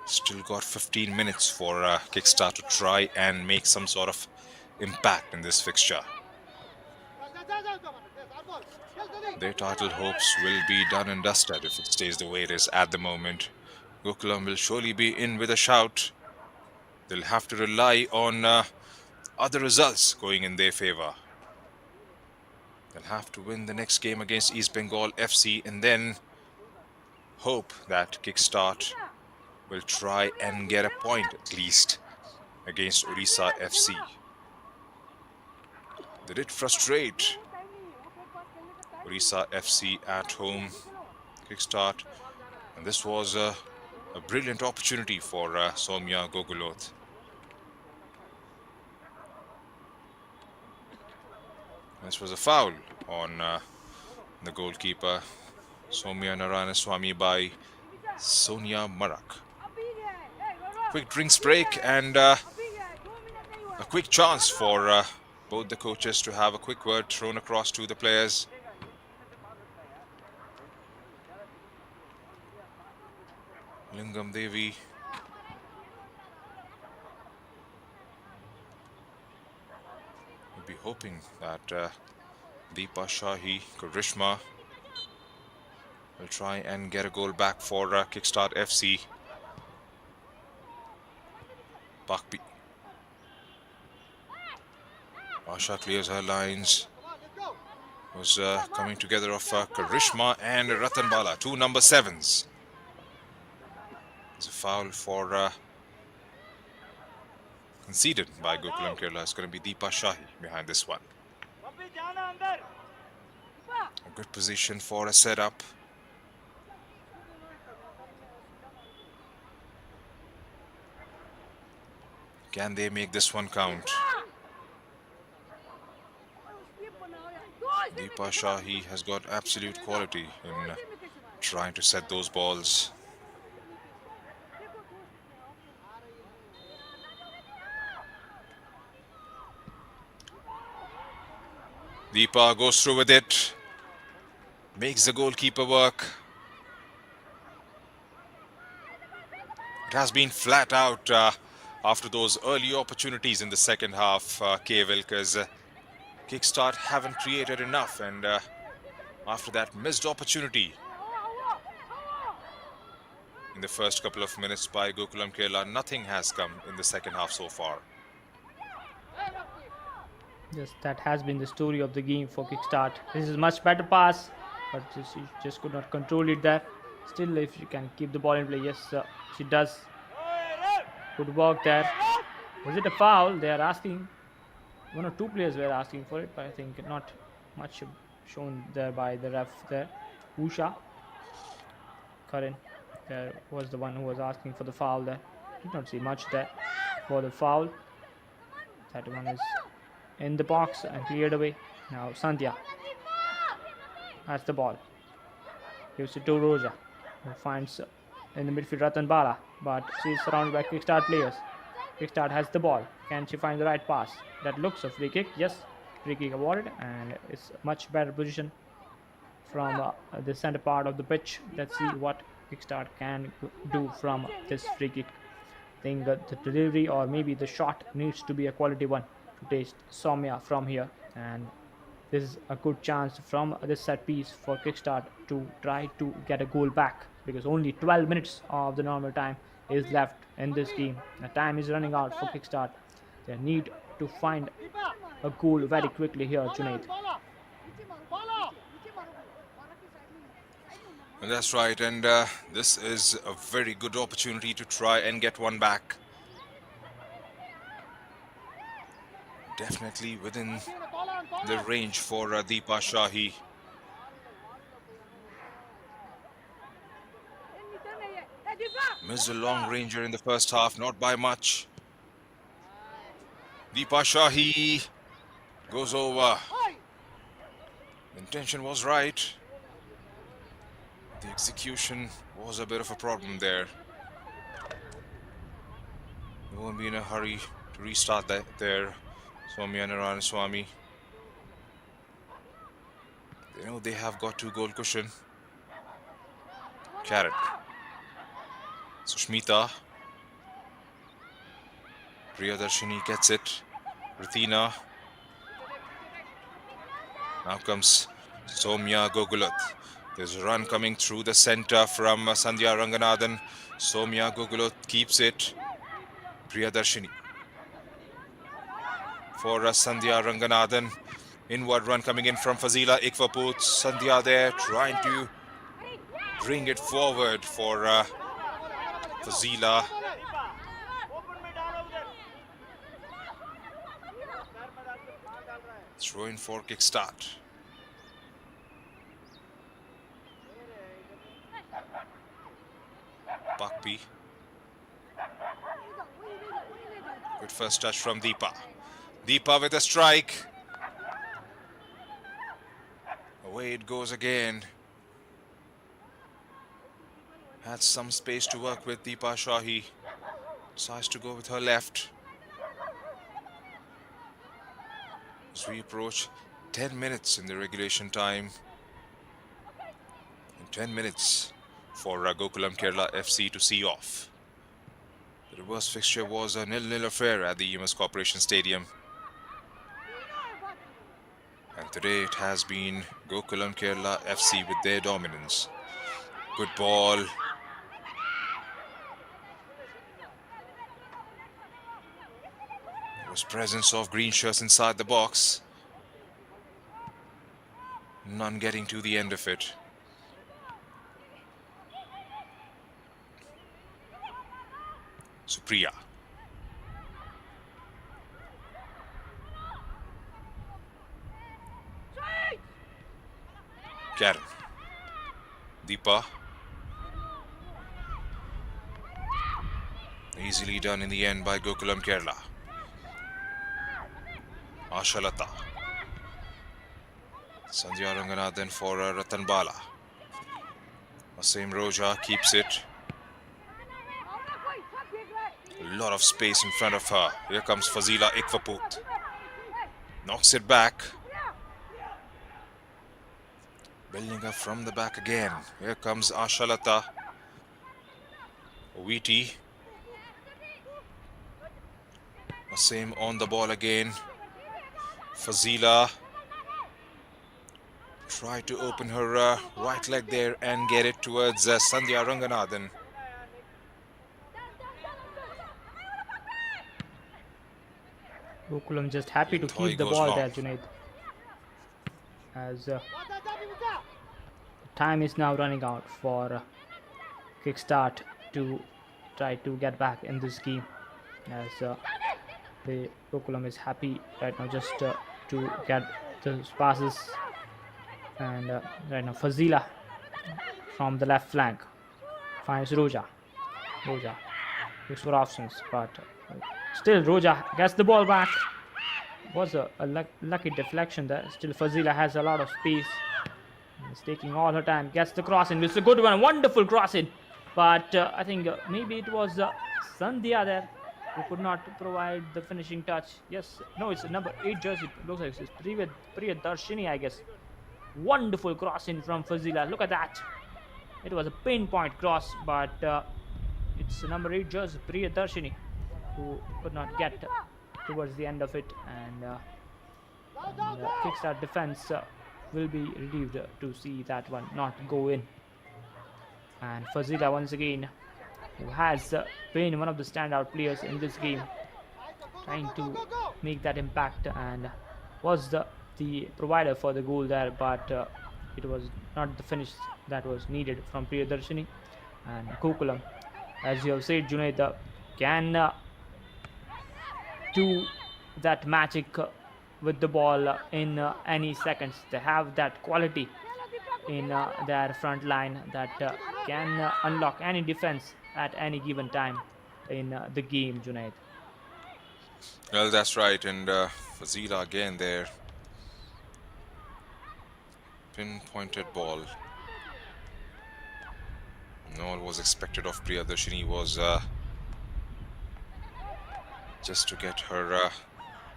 Still got 15 minutes for Kickstart to try and make some sort of impact in this fixture. Their title hopes will be done and dusted if it stays the way it is at the moment. Gokulam will surely be in with a shout. They'll have to rely on other results going in their favor. They'll have to win the next game against East Bengal FC and then hope that Kickstart will try and get a point at least against Odisha FC. They did frustrate Odisha FC at home, Kickstart, and this was a brilliant opportunity for Soumya Gogulot. This was a foul on the goalkeeper, Soumya Narayanaswamy, by Sonia Marak. Quick drinks break and a quick chance for both the coaches to have a quick word thrown across to the players. Lingam Devi will be hoping that Deepa Shahi, Karishma will try and get a goal back for Kickstart FC. Bakpi. Asha clears her lines. Was coming together of Karishma and Ratanbala, two number 7s. It's a foul for conceded by Gokulam Kerala. It's going to be Deepa Shahi behind this one. A good position for a setup. Can they make this one count? Deepa Shahi has got absolute quality in trying to set those balls. Deepa goes through with it, makes the goalkeeper work. It has been flat out after those early opportunities in the second half, KVL, because Kickstart haven't created enough, and after that missed opportunity in the first couple of minutes by Gokulam Kerala, nothing has come in the second half so far. Yes, that has been the story of the game for Kickstart. This is much better pass, but she just could not control it there. Still, if she can keep the ball in play, yes, she does. Good work there. Was it a foul? They are asking. One or two players were asking for it, but I think not much shown there by the ref there. Usha Karan there was the one who was asking for the foul there. Did not see much there for the foul. That one is in the box and cleared away. Now Sandhya has the ball. Gives it to Roja, who finds in the midfield Ratan Bala, but she is surrounded by Kickstart players. Kickstart has the ball. Can she find the right pass? That looks a free kick. Yes, free kick awarded, and it's a much better position from the center part of the pitch. Let's see what Kickstart can do from this free kick. I think that the delivery or maybe the shot needs to be a quality one to taste Soumya from here, and this is a good chance from this set piece for Kickstart to try to get a goal back, because only 12 minutes of the normal time is left in this game. The time is running out for Kickstart. They need to find a goal very quickly here, Junaid. And that's right, and this is a very good opportunity to try and get one back. Definitely within the range for Deepa Shahi. Missed a long ranger in the first half, not by much. Deepa Shahi goes over. The intention was right. The execution was a bit of a problem there. They won't be in a hurry to restart that there. Soumya Narayanaswamy. They know they have got 2-goal cushion. Carrot. Sushmita. Priyadarshini gets it. Ritina. Now comes Soumya Gokulam. There's a run coming through the center from Sandhya Ranganathan. Soumya Gokulam keeps it. Priyadarshini. For Sandhya Ranganathan. Inward run coming in from Fazila Ikvaput. Sandhya there trying to bring it forward for Fazila. Throw in for Kickstart. Bakpi. Good first touch from Deepa. Deepa with a strike. Away it goes again. Had some space to work with. Deepa Shahi decides to go with her left. As we approach 10 minutes in the regulation time. And 10 minutes for Gokulam Kerala FC to see off. The reverse fixture was a 0-0 affair at the EMS Corporation Stadium. And today it has been Gokulam Kerala FC with their dominance. Good ball. There was presence of green shirts inside the box. None getting to the end of it. Supriya. Karen. Deepa. Easily done in the end by Gokulam Kerala. Ashalata. Sandhya Ranganathan for Ratan Bala. Wasim Roja keeps it. A lot of space in front of her. Here comes Fazila Ikvaput. Knocks it back. Building up from the back again. Here comes Ashalata. Wheaty. Wasim on the ball again. Fazila. Try to open her right leg there and get it towards Sandhya Ranganathan. Gokulam just happy to keep the ball there, Junaid. As time is now running out for Kickstart to try to get back in this game. As the Gokulam is happy right now just to get the passes And right now, Fazila from the left flank finds Roja. Roja looks for options, but still Roja gets the ball back. Was a lucky deflection there. Still, Fazila has a lot of space. He's taking all her time. Gets the cross in. It's a good one. Wonderful cross in. But I think maybe it was Sandhya there who could not provide the finishing touch. Yes, no, it's number 8 jersey. Looks like it's Priya Darshini, I guess. Wonderful cross in from Fazila. Look at that. It was a pinpoint cross, but it's number 8 jersey, Priya Darshini, who could not get towards the end of it. And Kickstart defense will be relieved to see that one not go in. And Fazila once again, who has been one of the standout players in this game, trying to make that impact and was the provider for the goal there, but it was not the finish that was needed from Priyadarshini. And Gokulam, as you have said, Junaid, can do that magic with the ball in any seconds. They have that quality in their front line that can unlock any defense at any given time in the game, Junaid. Well, that's right. And Fazila again there. Pinpointed ball. All was expected of Priyadarshini was just to get her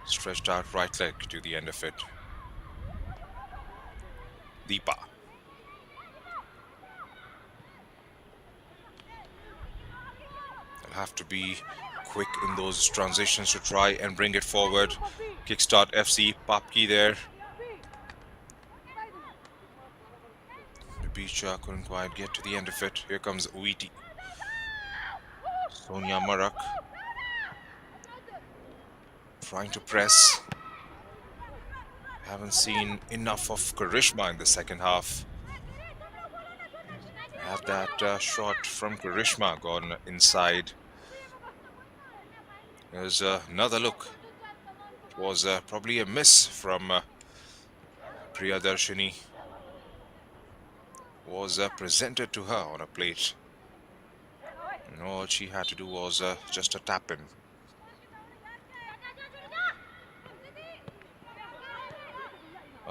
stretched out right leg to the end of it. Deepa. They'll have to be quick in those transitions to try and bring it forward. Kickstart FC, Papki there. Bicha couldn't quite get to the end of it. Here comes Uiti. Sonia Marak trying to press. Haven't seen enough of Karishma in the second half. Have that shot from Karishma gone inside. There's another look. It was probably a miss from Priyadarshini. Was presented to her on a plate. And all she had to do was just a tap in.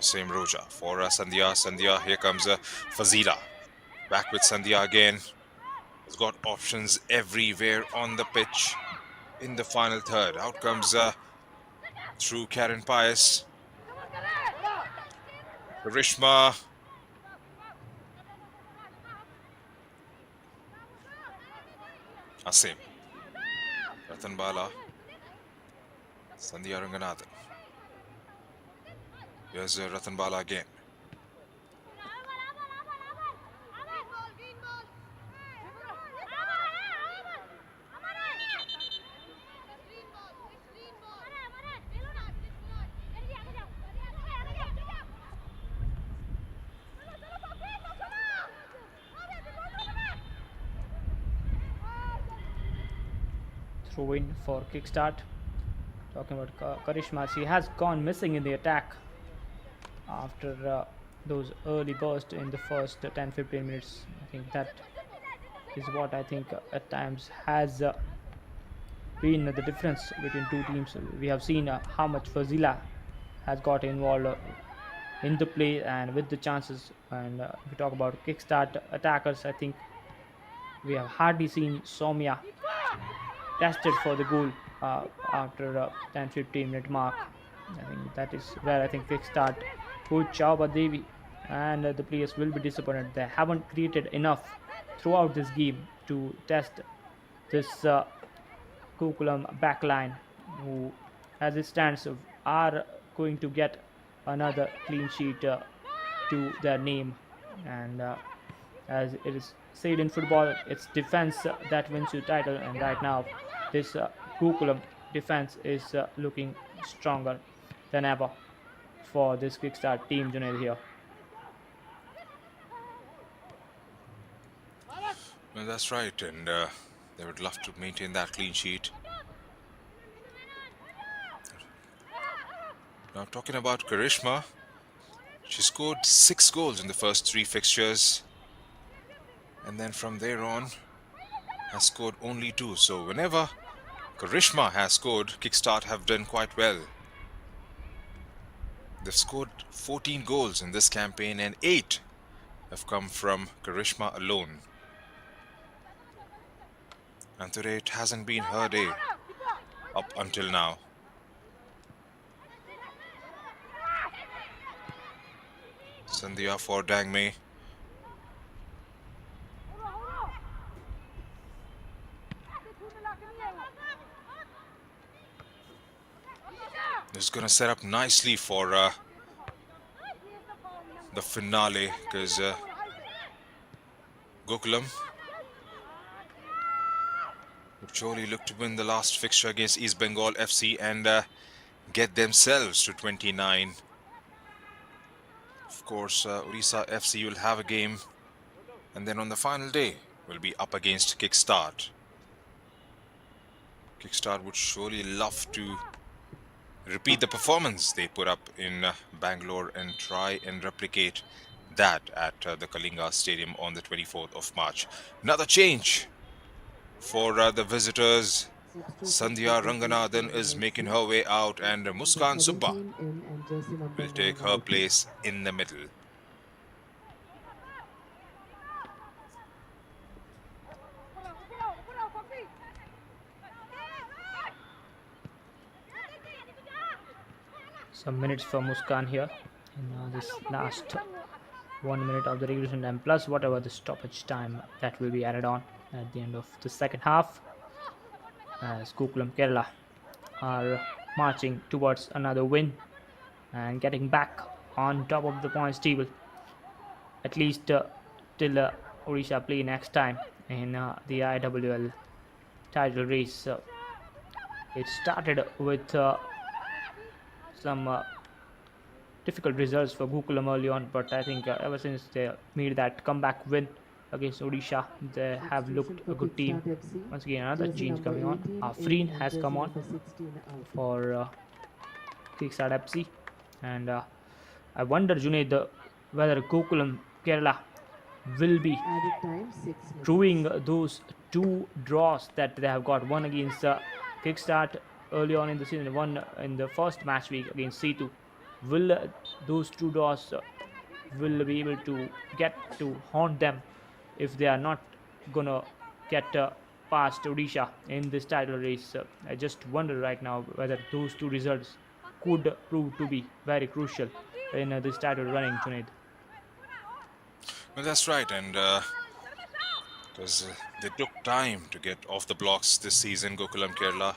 Same Roja for Sandhya. Sandhya, here comes Fazila. Back with Sandhya again. Has got options everywhere on the pitch in the final third. Out comes through Karen Pius. Karishma. Asim. Ratan Bala. Sandhya Ranganathan. Here's Ratan Bala again. Throw in for Kickstart. Talking about Karishma, she has gone missing in the attack after those early bursts in the first 10-15 minutes. I think that is what I think at times has been the difference between two teams. We have seen how much Fazila has got involved in the play and with the chances. And if we talk about Kickstart attackers, I think we have hardly seen Soumya tested for the goal after 10-15 minute mark. I think that is where I think Kickstart coach Chauba Devi and the players will be disappointed. They haven't created enough throughout this game to test this Gokulam backline, who as it stands are going to get another clean sheet to their name. And as it is said in football, it's defense that wins you title, and right now this Gokulam defense is looking stronger than ever for this Kickstart team, Junaid here. Well, that's right, and they would love to maintain that clean sheet. Now, talking about Karishma, She scored 6 goals in the first 3 fixtures, and then from there on has scored only 2. So whenever Karishma has scored, Kickstart have done quite well. They've scored 14 goals in this campaign, and 8 have come from Karishma alone. And today it hasn't been her day up until now. Sandhya for Dangme. This is going to set up nicely for the finale, because Gokulam would surely look to win the last fixture against East Bengal FC and get themselves to 29. Of course, Odisha FC will have a game, and then on the final day will be up against Kickstart. Kickstart would surely love to repeat the performance they put up in Bangalore and try and replicate that at the Kalinga Stadium on the 24th of March. Another change for the visitors. Sandhya Ranganathan is making her way out, and Muskan Subba will take her place in the middle. Some minutes for Muskan here in this last 1 minute of the regulation time, plus whatever the stoppage time that will be added on at the end of the second half, as Gokulam Kerala are marching towards another win and getting back on top of the points table, at least till Odisha play next time in the IWL title race. It started with some difficult results for Gokulam early on, but I think ever since they made that comeback win against Odisha, they have looked a good team. Once again, another change coming on. Afreen has come on for Kickstart FC, and I wonder, Junaid, whether Gokulam Kerala will be proving those 2 draws that they have got, one against Kickstart early on in the season, one in the first match week against C2. Will those 2 draws will be able to get to haunt them if they are not gonna get past Odisha in this title race? I just wonder right now whether those 2 results could prove to be very crucial in this title running, Junaid. Well, that's right, and because they took time to get off the blocks this season, Gokulam Kerala.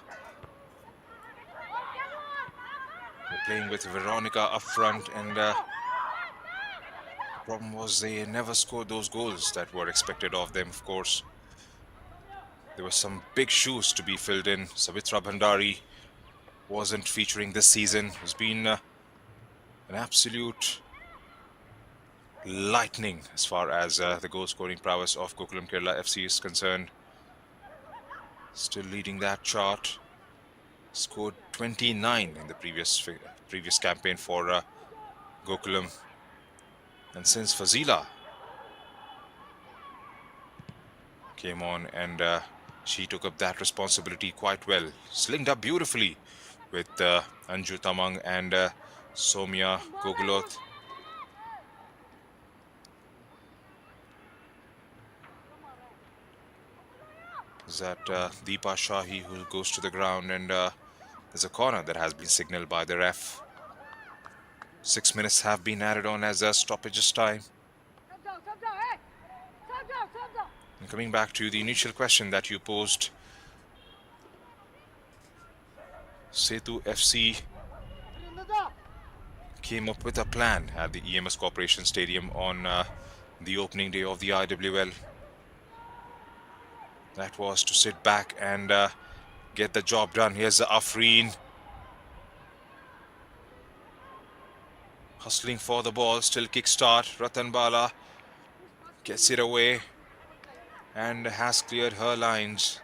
They're playing with Veronica up front, and the problem was they never scored those goals that were expected of them, of course. There were some big shoes to be filled in. Savitra Bhandari wasn't featuring this season. It's been an absolute lightning as far as the goal scoring prowess of Gokulam Kerala FC is concerned. Still leading that chart. Scored 29 in the previous campaign for Gokulam. And since Fazila came on, and she took up that responsibility quite well, slinged up beautifully with Anju Tamang and Somya Goguloth. Is that Deepa Shahi who goes to the ground, and there's a corner that has been signaled by the ref. 6 minutes have been added on as a stoppages time. And coming back to the initial question that you posed, Setu FC came up with a plan at the EMS Corporation Stadium on the opening day of the IWL. That was to sit back and get the job done. Here's the Afreen. Hustling for the ball, still Kickstart. Ratan Bala gets it away and has cleared her lines.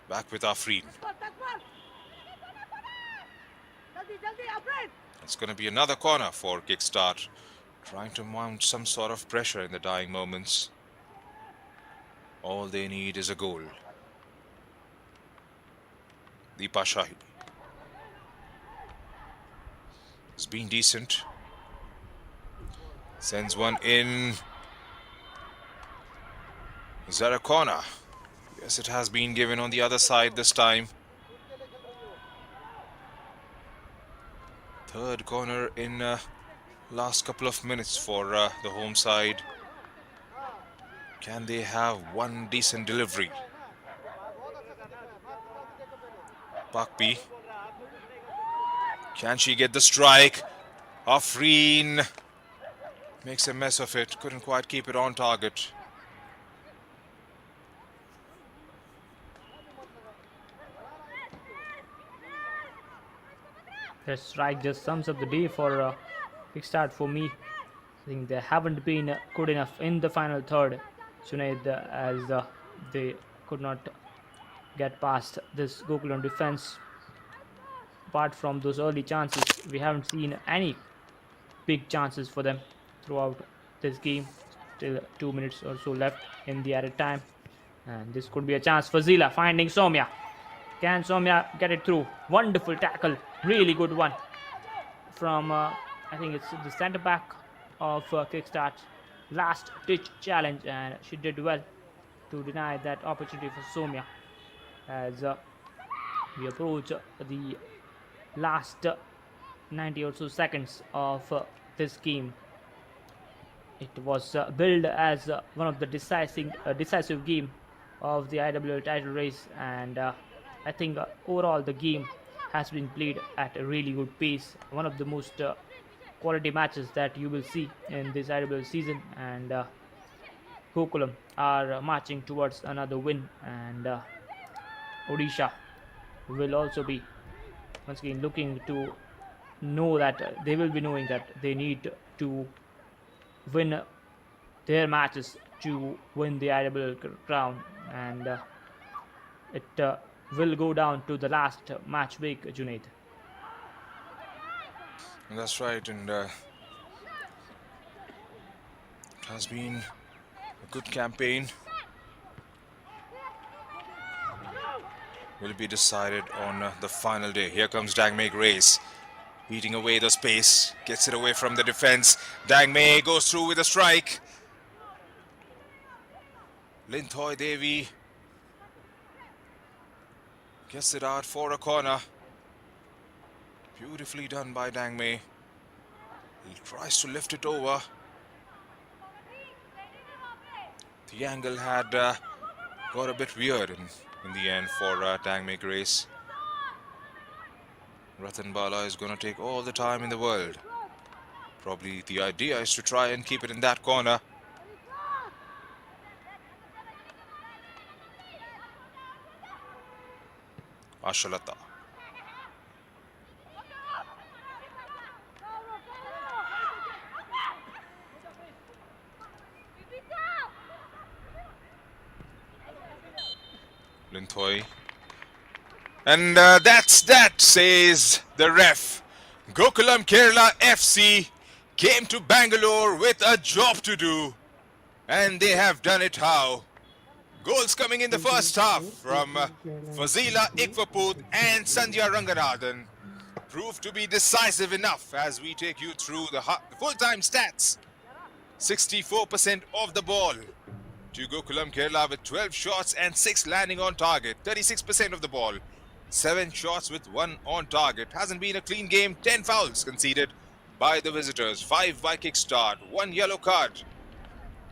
Back with Afreen. It's going to be another corner for Kickstart, trying to mount some sort of pressure in the dying moments. All they need is a goal. Deepa Shahi has been decent. Sends one in. Is that a corner? Yes, it has been given on the other side this time. Third corner in last couple of minutes for the home side. Can they have one decent delivery? Pakpi. Can she get the strike? Afreen makes a mess of it. Couldn't quite keep it on target. That strike just sums up the day for Kickstart for me. I think they haven't been good enough in the final third, Junaid, as they could not get past this Gokulam defense. Apart from those early chances, we haven't seen any big chances for them throughout this game. Still 2 minutes or so left in the added time, and this could be a chance for Zila finding Soumya. Can Soumya get it through? Wonderful tackle, really good one from I think it's the centre back of Kickstart's last ditch challenge, and she did well to deny that opportunity for Soumya as we approach the last 90 or so seconds of this game. It was billed as one of the decisive game of the IWL title race, and I think overall the game has been played at a really good pace. One of the most quality matches that you will see in this IWL season, and Gokulam are marching towards another win, and Odisha will also be once again looking to know that they will be knowing that they need to win their matches to win the IWL crown, and it will go down to the last match week, Junaid. That's right, and it has been a good campaign. Will be decided on the final day. Here comes Dangmei Grace, beating away the space, gets it away from the defense. Dangmei goes through with a strike. Linthoi Devi gets it out for a corner. Beautifully done by Dangmei. He tries to lift it over. The angle had got a bit weird in the end for Dangmei Grace. Ratan Bala is going to take all the time in the world. Probably the idea is to try and keep it in that corner. Ashalata. Linthoi. And that's that, says the ref. Gokulam Kerala FC came to Bangalore with a job to do, and they have done it how? Goals coming in the first half from Fazila Ikwaput and Sandhya Ranganathan proved to be decisive enough as we take you through the full-time stats. 64% of the ball to Gokulam Kerala with 12 shots and 6 landing on target. 36% of the ball, 7 shots with 1 on target. Hasn't been a clean game. 10 fouls conceded by the visitors, 5 by Kickstart, 1 yellow card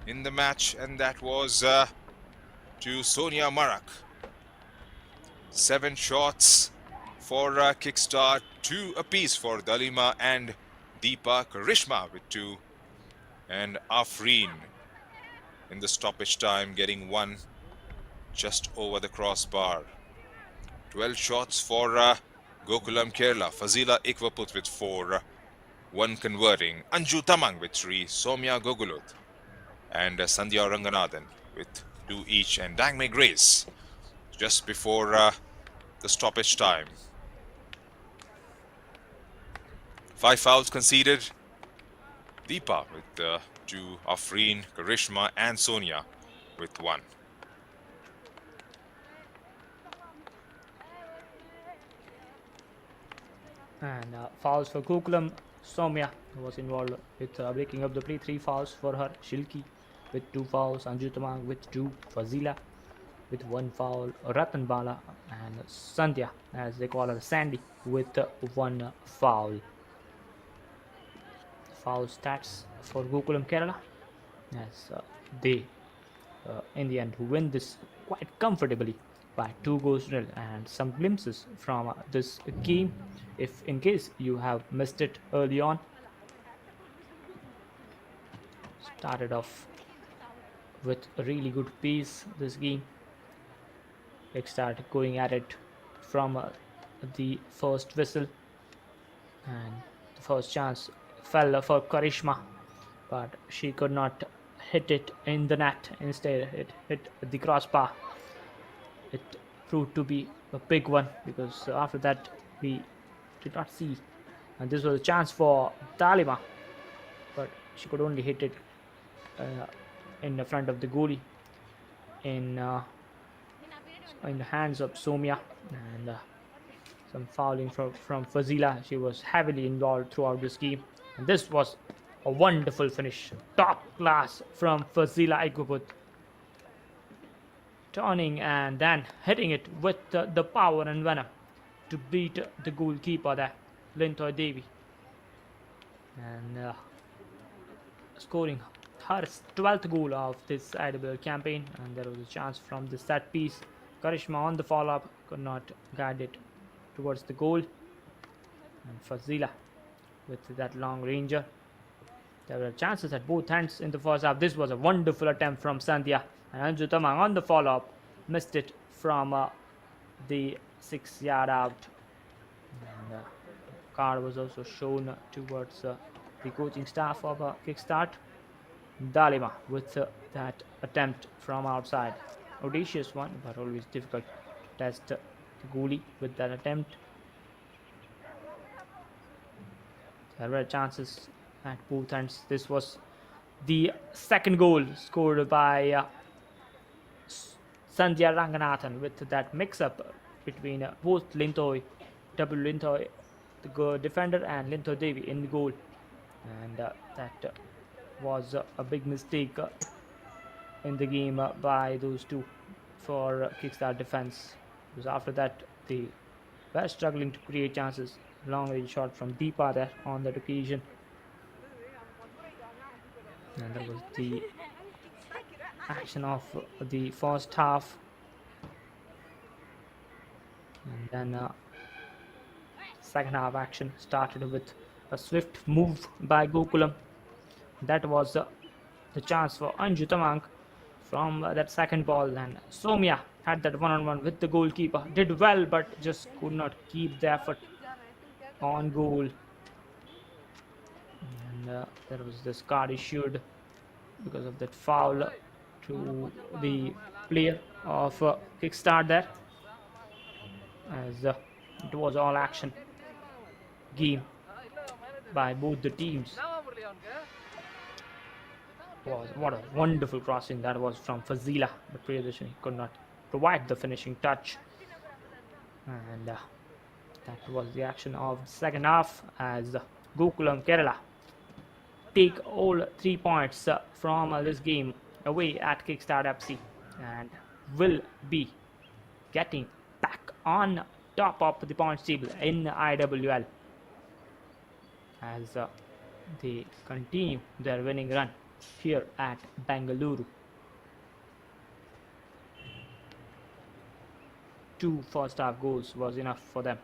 in the match, and that was to Sonia Marak. 7 shots for Kickstart, 2 apiece for Dalima and Deepa Karishma with 2, and Afreen in the stoppage time getting 1 just over the crossbar. 12 shots for Gokulam Kerala. Fazila Ikwaput with 4, 1 converting. Anju Tamang with 3, Soumya Gogulut and Sandhya Ranganathan with 2 each, and Dangmei Grace just before the stoppage time. 5 fouls conceded. Deepa with 2, Afreen, Karishma and Sonia with 1. And fouls for Gokulam. Soumya was involved with breaking up the play. 3 fouls for her. Shilki with 2 fouls. Anju Tamang with 2. Fazila with 1 foul. Ratan Bala and Sandhya, as they call her, Sandy, with 1 foul. Foul stats for Gokulam Kerala, as they in the end win this quite comfortably by 2 goals to 0. And some glimpses from this game, if in case you have missed it early on. Started off with a really good pace this game. Kickstart going at it from the first whistle, and the first chance fell for Karishma, but she could not hit it in the net. Instead, it hit the crossbar. It proved to be a big one, because after that we did not see, and this was a chance for Dalima, but she could only hit it in the front of the goalie, in the hands of Soumya. And some fouling from Fazila. She was heavily involved throughout this game, and this was a wonderful finish, top class from Fazila Aikuput, turning and then hitting it with the power and venom to beat the goalkeeper there, Lintoy Devi, and scoring her 12th goal of this IWL campaign. And there was a chance from the set piece. Karishma on the follow-up could not guide it towards the goal, and Fazila with that long ranger. There were chances at both ends in the first half. This was a wonderful attempt from Sandhya, and Anju Tamang on the follow-up missed it from the 6-yard out. And card was also shown towards the coaching staff of Kickstart. Dalima with that attempt from outside. Audacious one, but always difficult to test the goalie with that attempt. There were chances at both ends. This was the second goal scored by Sandhya Ranganathan, with that mix-up between both Lintoy, the defender, and Lintoy Devi in the goal. And that was a big mistake in the game by those two for Kickstart defense, because after that they were struggling to create chances. Long range shot from Deepa there on that occasion, and that was the action of the first half. And then second half action started with a swift move by Gokulam. That was the chance for Anju Tamang from that second ball, and Soumya had that one-on-one with the goalkeeper, did well but just could not keep the effort on goal. And there was this card issued because of that foul to the player of Kickstart there, as it was all action game by both the teams. What a wonderful crossing that was from Fazila, but Priyadashini could not provide the finishing touch. And that was the action of the second half, as Gokulam Kerala take all 3 points from this game away at Kickstart FC, and will be getting back on top of the points table in IWL, as they continue their winning run here at Bengaluru. 2 first half goals was enough for them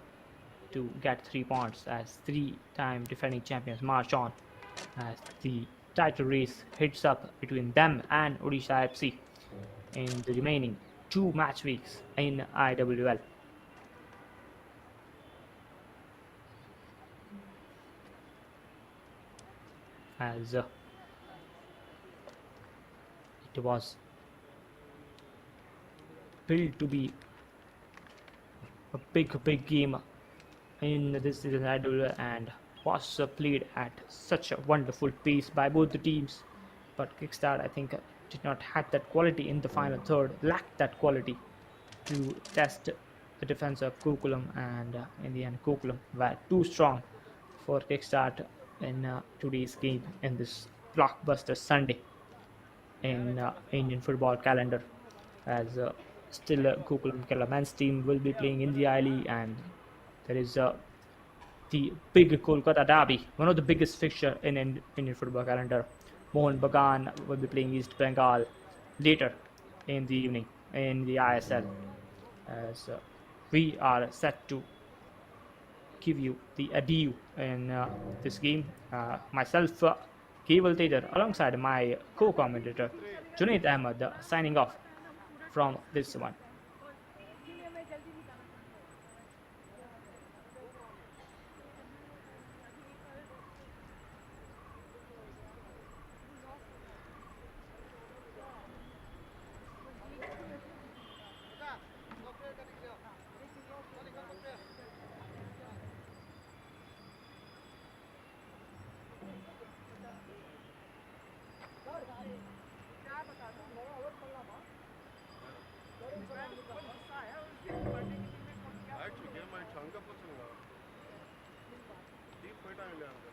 to get 3 points, as 3-time defending champions march on, as the title race heats up between them and Odisha FC in the remaining 2 match weeks in IWL. As it was built to be a big game in this season IWL, and was played at such a wonderful pace by both the teams, but Kickstart, I think, did not have that quality in the final third, lacked that quality to test the defense of Gokulam, and in the end, Gokulam were too strong for Kickstart in today's game in this blockbuster Sunday in Indian football calendar. As still Gokulam Kerala men's team will be playing in the I League, and there is the big Kolkata derby, one of the biggest fixture in Indian football calendar. Mohun Bagan will be playing East Bengal later in the evening in the ISL. As we are set to give you the adieu in this game. Myself, Keval Tejar, alongside my co-commentator Junaid Ahmed, signing off from this one. Actually, game match hanga pachunga. Deep fight agile hanga.